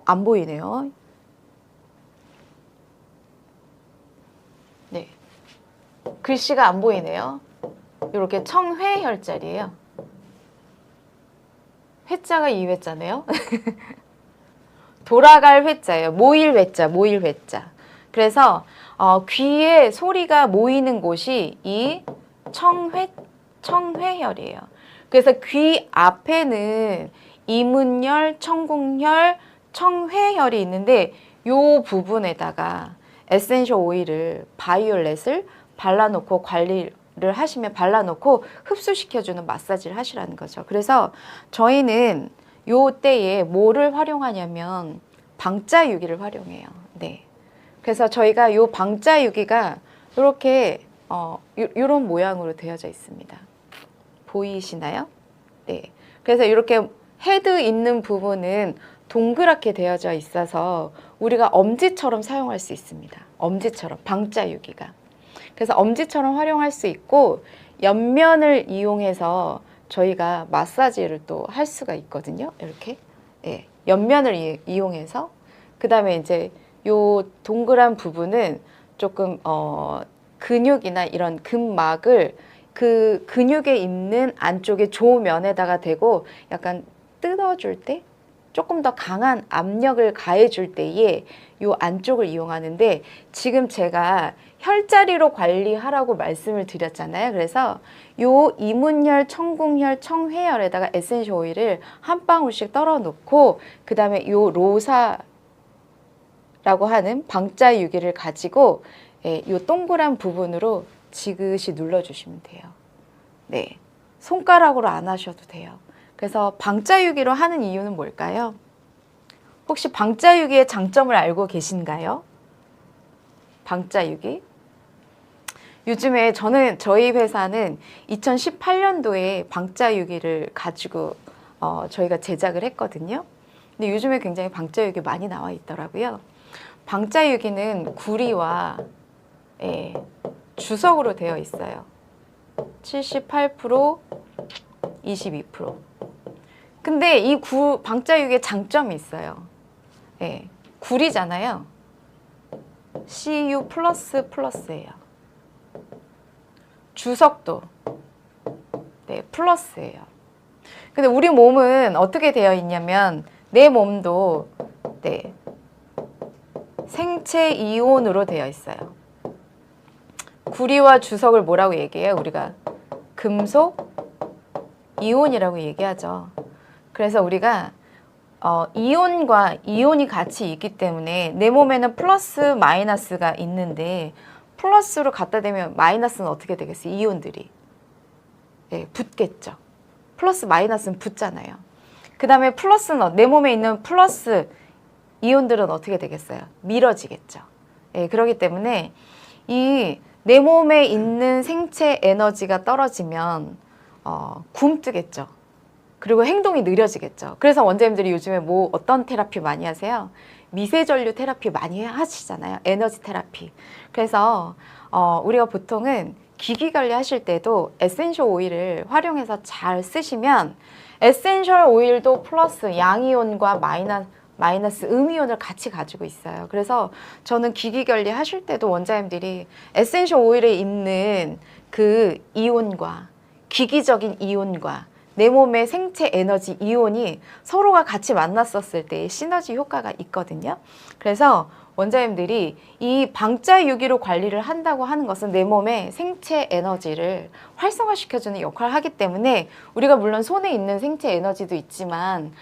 안 보이네요. 네. 글씨가 안 보이네요. 이렇게 청회혈자리예요. 회자가 이 회자네요. 돌아갈 회자예요. 모일 회자, 모일 회자. 그래서 귀에 소리가 모이는 곳이 이 청회혈이에요. 그래서 귀 앞에는 이문혈, 청궁혈, 청회혈이 있는데 요 부분에다가 에센셜 오일을 바이올렛을 발라놓고 관리를 하시면 발라놓고 흡수시켜주는 마사지를 하시라는 거죠. 그래서 저희는 요 때에 뭐를 활용하냐면 방자유기를 활용해요. 네. 그래서 저희가 요 방자유기가 이렇게 요런 모양으로 되어져 있습니다. 보이시나요? 네. 그래서 이렇게 헤드 있는 부분은 동그랗게 되어져 있어서 우리가 엄지처럼 사용할 수 있습니다. 엄지처럼 방자유기가. 그래서 엄지처럼 활용할 수 있고 옆면을 이용해서 저희가 마사지를 또 할 수가 있거든요. 이렇게. 네. 옆면을 이용해서 그 다음에 이제 요 동그란 부분은 조금 근육이나 이런 근막을 그 근육에 있는 안쪽에 조면에다가 대고 약간 뜯어줄 때 조금 더 강한 압력을 가해줄 때에 요 안쪽을 이용하는데 지금 제가 혈자리로 관리하라고 말씀을 드렸잖아요. 그래서 요 이문혈, 청궁혈, 청회혈에다가 에센셜 오일을 한 방울씩 떨어 놓고 그 다음에 요 로사라고 하는 방자유기를 가지고 요 동그란 부분으로 지그시 눌러주시면 돼요. 네, 손가락으로 안 하셔도 돼요. 그래서 방자유기로 하는 이유는 뭘까요? 혹시 방자유기의 장점을 알고 계신가요? 방자유기? 요즘에 저희 회사는 2018년도에 방자유기를 가지고 저희가 제작을 했거든요. 근데 요즘에 굉장히 방자유기 많이 나와 있더라고요. 방자유기는 구리와 주석으로 되어 있어요. 78%, 22%. 근데 이 방자유기의 장점이 있어요. 구리잖아요. Cu++예요. 주석도 플러스예요. 근데 우리 몸은 어떻게 되어 있냐면 내 몸도 생체 이온으로 되어 있어요. 구리와 주석을 뭐라고 얘기해요? 우리가 금속 이온이라고 얘기하죠. 그래서 우리가 이온과 이온이 같이 있기 때문에 내 몸에는 플러스 마이너스가 있는데 플러스로 갖다 대면 마이너스는 어떻게 되겠어요? 이온들이 붙겠죠. 플러스 마이너스는 붙잖아요. 그 다음에 플러스는 내 몸에 있는 플러스 이온들은 어떻게 되겠어요? 미뤄지겠죠. 그렇기 때문에 이 내 몸에 있는 생체 에너지가 떨어지면 굼뜨겠죠. 그리고 행동이 느려지겠죠. 그래서 원장님들이 요즘에 어떤 테라피 많이 하세요? 미세전류 테라피 많이 하시잖아요. 에너지 테라피. 그래서 우리가 보통은 기기 관리하실 때도 에센셜 오일을 활용해서 잘 쓰시면 에센셜 오일도 플러스 양이온과 마이너스 음이온을 같이 가지고 있어요. 그래서 저는 기기 관리 하실 때도 원장님들이 에센셜 오일에 있는 그 이온과 기기적인 이온과 내 몸의 생체 에너지 이온이 서로가 같이 만났었을 때 시너지 효과가 있거든요. 그래서 원장님들이 이 방자 유기로 관리를 한다고 하는 것은 내 몸의 생체 에너지를 활성화시켜주는 역할을 하기 때문에 우리가 물론 손에 있는 생체 에너지도 있지만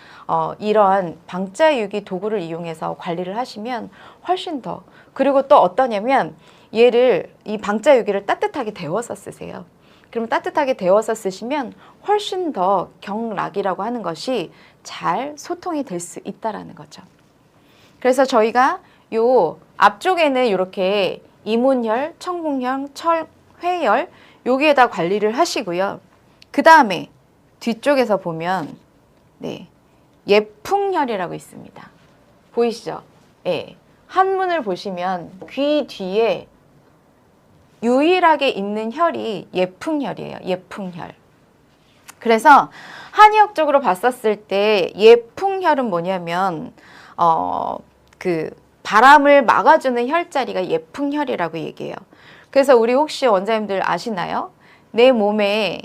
이러한 방자 유기 도구를 이용해서 관리를 하시면 훨씬 더, 그리고 또 어떠냐면 이 방자 유기를 따뜻하게 데워서 쓰세요. 그럼 따뜻하게 데워서 쓰시면 훨씬 더 경락이라고 하는 것이 잘 소통이 될 수 있다라는 거죠. 그래서 저희가 요 앞쪽에는 이렇게 이문혈, 청궁혈, 회혈 여기에다 관리를 하시고요. 그 다음에 뒤쪽에서 보면 예풍혈이라고 있습니다. 보이시죠? 한문을 보시면 귀 뒤에 유일하게 있는 혈이 예풍혈이에요. 예풍혈. 그래서 한의학적으로 봤었을 때 예풍혈은 뭐냐면 그 바람을 막아주는 혈자리가 예풍혈이라고 얘기해요. 그래서 우리 혹시 원장님들 아시나요? 내 몸에는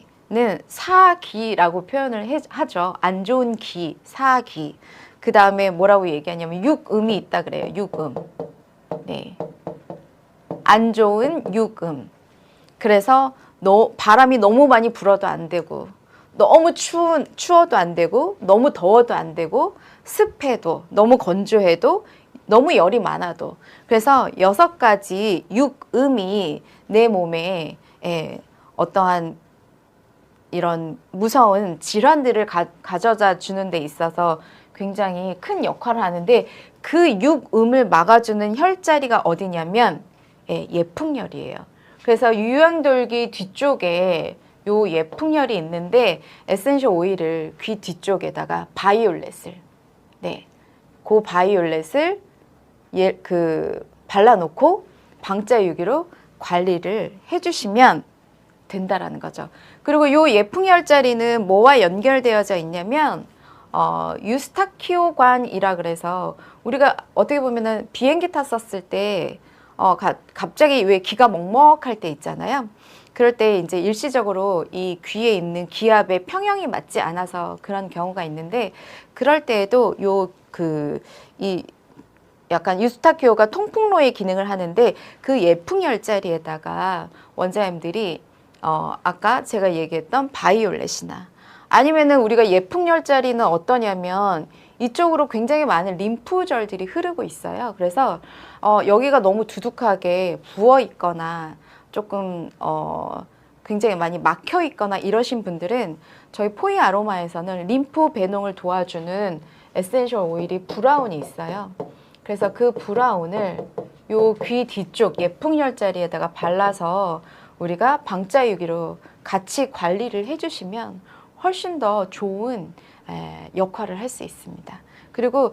사기라고 표현을 하죠. 안 좋은 기, 사기. 그 다음에 뭐라고 얘기하냐면 육음이 있다 그래요. 육음. 안 좋은 육음. 그래서 바람이 너무 많이 불어도 안 되고, 너무 추워도 안 되고, 너무 더워도 안 되고, 습해도, 너무 건조해도, 너무 열이 많아도. 그래서 6가지 육음이 내 몸에 어떠한 이런 무서운 질환들을 가져다 주는 데 있어서 굉장히 큰 역할을 하는데, 그 육음을 막아주는 혈자리가 어디냐면 예풍혈이에요. 그래서 유연돌기 뒤쪽에 요 예풍혈이 있는데 에센셜 오일을 귀 뒤쪽에다가 바이올렛을 그 바이올렛을 발라놓고 방자 유기로 관리를 해주시면 된다라는 거죠. 그리고 요 예풍혈자리는 뭐와 연결되어져 있냐면 유스타키오관이라 그래서 우리가 어떻게 보면은 비행기 탔었을 때 갑자기 왜 귀가 먹먹할 때 있잖아요. 그럴 때 이제 일시적으로 이 귀에 있는 기압의 평형이 맞지 않아서 그런 경우가 있는데, 그럴 때에도 이 약간 유스타키오가 통풍로의 기능을 하는데 그 예풍혈자리에다가 원장님들이 아까 제가 얘기했던 바이올렛이나 아니면은 우리가 예풍혈자리는 어떠냐면 이쪽으로 굉장히 많은 림프절들이 흐르고 있어요. 그래서 여기가 너무 두둑하게 부어 있거나 조금 굉장히 많이 막혀 있거나 이러신 분들은 저희 포이 아로마에서는 림프 배농을 도와주는 에센셜 오일이 브라운이 있어요. 그래서 그 브라운을 요 귀 뒤쪽 예풍혈자리에다가 발라서 우리가 방자유기로 같이 관리를 해주시면 훨씬 더 좋은 역할을 할 수 있습니다. 그리고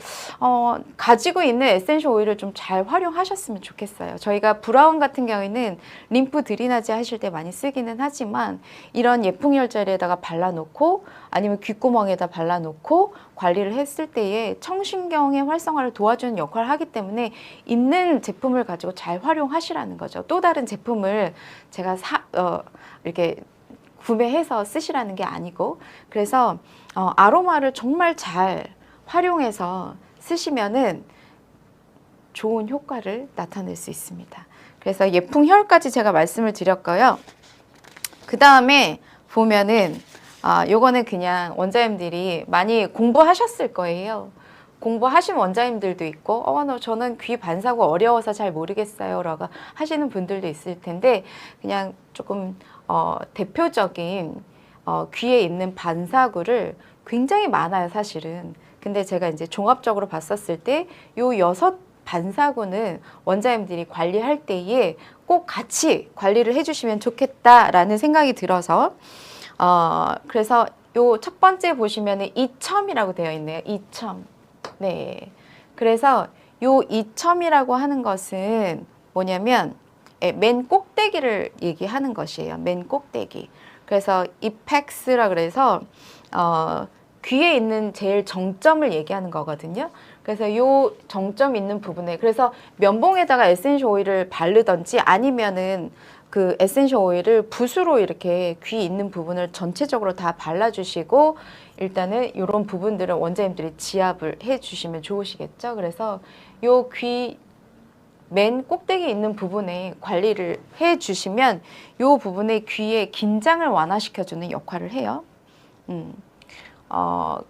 가지고 있는 에센셜 오일을 좀 잘 활용하셨으면 좋겠어요. 저희가 브라운 같은 경우에는 림프 드리나지 하실 때 많이 쓰기는 하지만 이런 예풍혈자리에다가 발라놓고 아니면 귓구멍에다 발라놓고 관리를 했을 때에 청신경의 활성화를 도와주는 역할을 하기 때문에 있는 제품을 가지고 잘 활용하시라는 거죠. 또 다른 제품을 제가 이렇게 구매해서 쓰시라는 게 아니고, 그래서 아로마를 정말 잘 활용해서 쓰시면은 좋은 효과를 나타낼 수 있습니다. 그래서 예풍혈까지 제가 말씀을 드렸고요. 그 다음에 보면은 요거는 그냥 원장님들이 많이 공부하셨을 거예요. 공부하신 원장님들도 있고 저는 귀 반사구 어려워서 잘 모르겠어요 라고 하시는 분들도 있을 텐데 그냥 조금 대표적인 귀에 있는 반사구를 굉장히 많아요 사실은. 근데 제가 이제 종합적으로 봤었을 때 요 6반사구는 원장님들이 관리할 때에 꼭 같이 관리를 해주시면 좋겠다라는 생각이 들어서 그래서 요 첫 번째 보시면은 이첨이라고 되어 있네요. 이첨. 네. 그래서 요 이첨이라고 하는 것은 뭐냐면 맨 꼭대기를 얘기하는 것이에요. 맨 꼭대기. 그래서 이펙스라 그래서 귀에 있는 제일 정점을 얘기하는 거거든요. 그래서 요 정점 있는 부분에 그래서 면봉에다가 에센셜 오일을 바르던지 아니면은 그 에센셜 오일을 붓으로 이렇게 귀 있는 부분을 전체적으로 다 발라주시고 일단은 이런 부분들은 원장님들이 지압을 해주시면 좋으시겠죠. 그래서 요 귀 맨 꼭대기 있는 부분에 관리를 해주시면 요 부분에 귀의 긴장을 완화시켜주는 역할을 해요.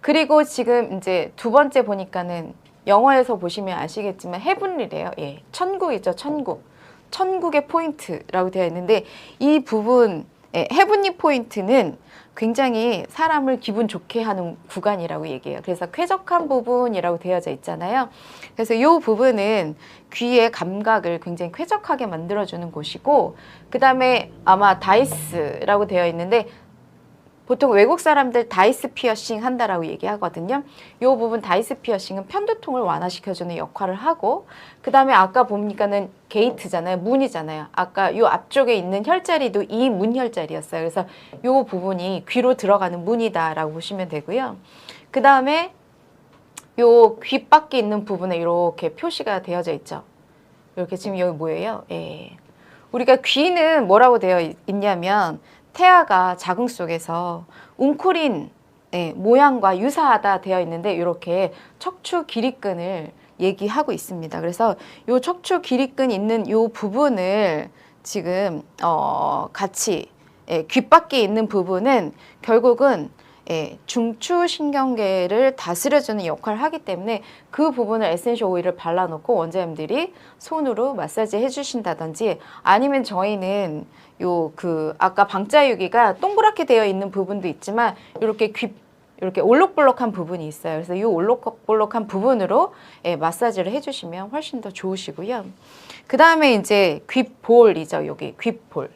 그리고 지금 이제 두 번째 보니까는 영어에서 보시면 아시겠지만 헤븐리래요. 예, 천국이죠, 천국. 천국의 포인트라고 되어 있는데 이 부분 헤븐리 포인트는 굉장히 사람을 기분 좋게 하는 구간이라고 얘기해요. 그래서 쾌적한 부분이라고 되어져 있잖아요. 그래서 이 부분은 귀의 감각을 굉장히 쾌적하게 만들어주는 곳이고 그 다음에 아마 다이스라고 되어 있는데 보통 외국 사람들 다이스 피어싱 한다라고 얘기하거든요. 이 부분 다이스 피어싱은 편두통을 완화시켜주는 역할을 하고 그 다음에 아까 보니까는 게이트잖아요. 문이잖아요. 아까 이 앞쪽에 있는 혈자리도 이 문 혈자리였어요. 그래서 이 부분이 귀로 들어가는 문이다라고 보시면 되고요. 그 다음에 요 귓밖에 있는 부분에 이렇게 표시가 되어져 있죠. 이렇게 지금 여기 뭐예요? 예. 우리가 귀는 뭐라고 되어 있냐면 태아가 자궁 속에서 웅크린 모양과 유사하다 되어 있는데 이렇게 척추 기립근을 얘기하고 있습니다. 그래서 이 척추 기립근 있는 이 부분을 지금 같이 귓밖에 있는 부분은 결국은 중추신경계를 다스려주는 역할을 하기 때문에 그 부분을 에센셜 오일을 발라놓고 원장님들이 손으로 마사지 해주신다든지 아니면 저희는 아까 방자유기가 동그랗게 되어 있는 부분도 있지만 이렇게 이렇게 올록볼록한 부분이 있어요. 그래서 이 올록볼록한 부분으로 마사지를 해주시면 훨씬 더 좋으시고요. 그 다음에 이제 귓볼이죠. 여기 귓볼.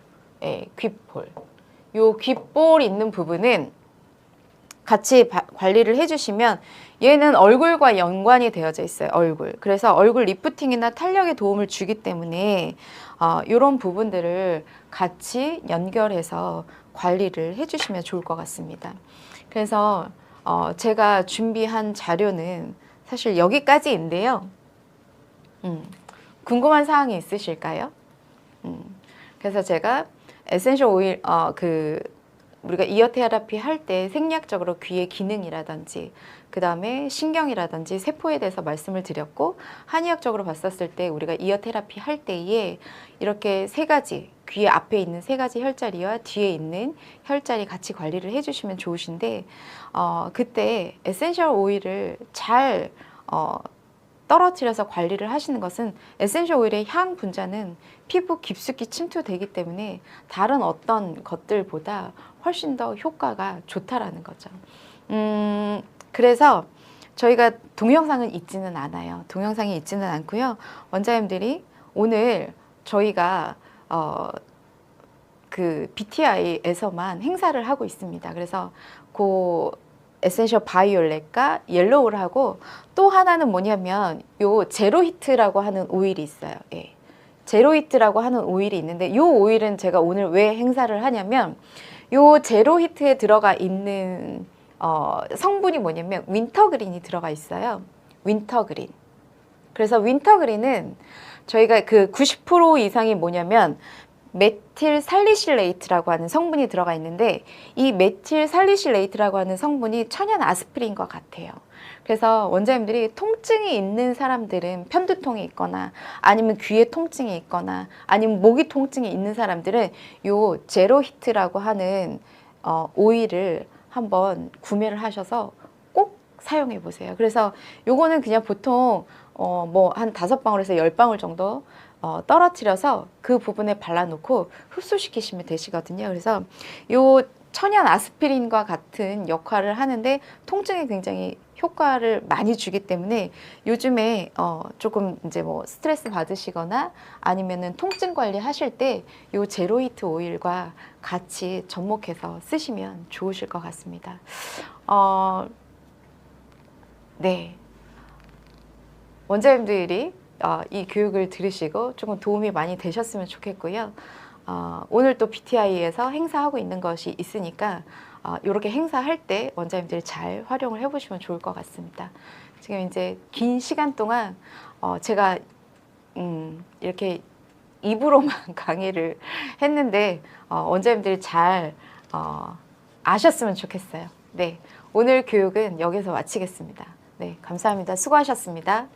귓볼. 요 귓볼 있는 부분은 같이 관리를 해주시면 얘는 얼굴과 연관이 되어져 있어요. 얼굴. 그래서 얼굴 리프팅이나 탄력에 도움을 주기 때문에 이런 부분들을 같이 연결해서 관리를 해주시면 좋을 것 같습니다. 그래서 제가 준비한 자료는 사실 여기까지인데요. 궁금한 사항이 있으실까요? 그래서 제가 에센셜 오일 우리가 이어 테라피 할 때 생리학적으로 귀의 기능이라든지 그 다음에 신경이라든지 세포에 대해서 말씀을 드렸고 한의학적으로 봤었을 때 우리가 이어 테라피 할 때에 이렇게 세 가지 귀의 앞에 있는 세 가지 혈자리와 뒤에 있는 혈자리 같이 관리를 해주시면 좋으신데 그때 에센셜 오일을 잘 떨어뜨려서 관리를 하시는 것은 에센셜 오일의 향 분자는 피부 깊숙이 침투되기 때문에 다른 어떤 것들보다 훨씬 더 효과가 좋다라는 거죠. 그래서 저희가 동영상은 있지는 않아요. 동영상이 있지는 않고요. 원장님들이 오늘 저희가 그 BTI에서만 행사를 하고 있습니다. 그래서 그 에센셜 바이올렛과 옐로우를 하고 또 하나는 뭐냐면 요 제로히트라고 하는 오일이 있어요. 예. 제로히트라고 하는 오일이 있는데 요 오일은 제가 오늘 왜 행사를 하냐면 요 제로히트에 들어가 있는 성분이 뭐냐면 윈터그린이 들어가 있어요. 윈터그린. 그래서 윈터그린은 저희가 그 90% 이상이 뭐냐면 메틸 살리실레이트라고 하는 성분이 들어가 있는데 이 메틸 살리실레이트라고 하는 성분이 천연 아스피린과 같아요. 그래서 원장님들이 통증이 있는 사람들은 편두통이 있거나 아니면 귀에 통증이 있거나 아니면 목이 통증이 있는 사람들은 요 제로히트라고 하는 오일을 한번 구매를 하셔서 꼭 사용해 보세요. 그래서 요거는 그냥 보통 뭐 한 5방울에서 10방울 정도 떨어뜨려서 그 부분에 발라놓고 흡수시키시면 되시거든요. 그래서 요 천연 아스피린과 같은 역할을 하는데 통증에 굉장히 효과를 많이 주기 때문에 요즘에 조금 이제 뭐 스트레스 받으시거나 아니면은 통증 관리 하실 때 요 제로히트 오일과 같이 접목해서 쓰시면 좋으실 것 같습니다. 네. 원장님들이 이 교육을 들으시고 조금 도움이 많이 되셨으면 좋겠고요. 오늘 또 BTI에서 행사하고 있는 것이 있으니까 이렇게 행사할 때 원장님들이 잘 활용을 해보시면 좋을 것 같습니다. 지금 이제 긴 시간 동안 제가 이렇게 입으로만 강의를 했는데 원장님들이 잘 아셨으면 좋겠어요. 네, 오늘 교육은 여기서 마치겠습니다. 네, 감사합니다. 수고하셨습니다.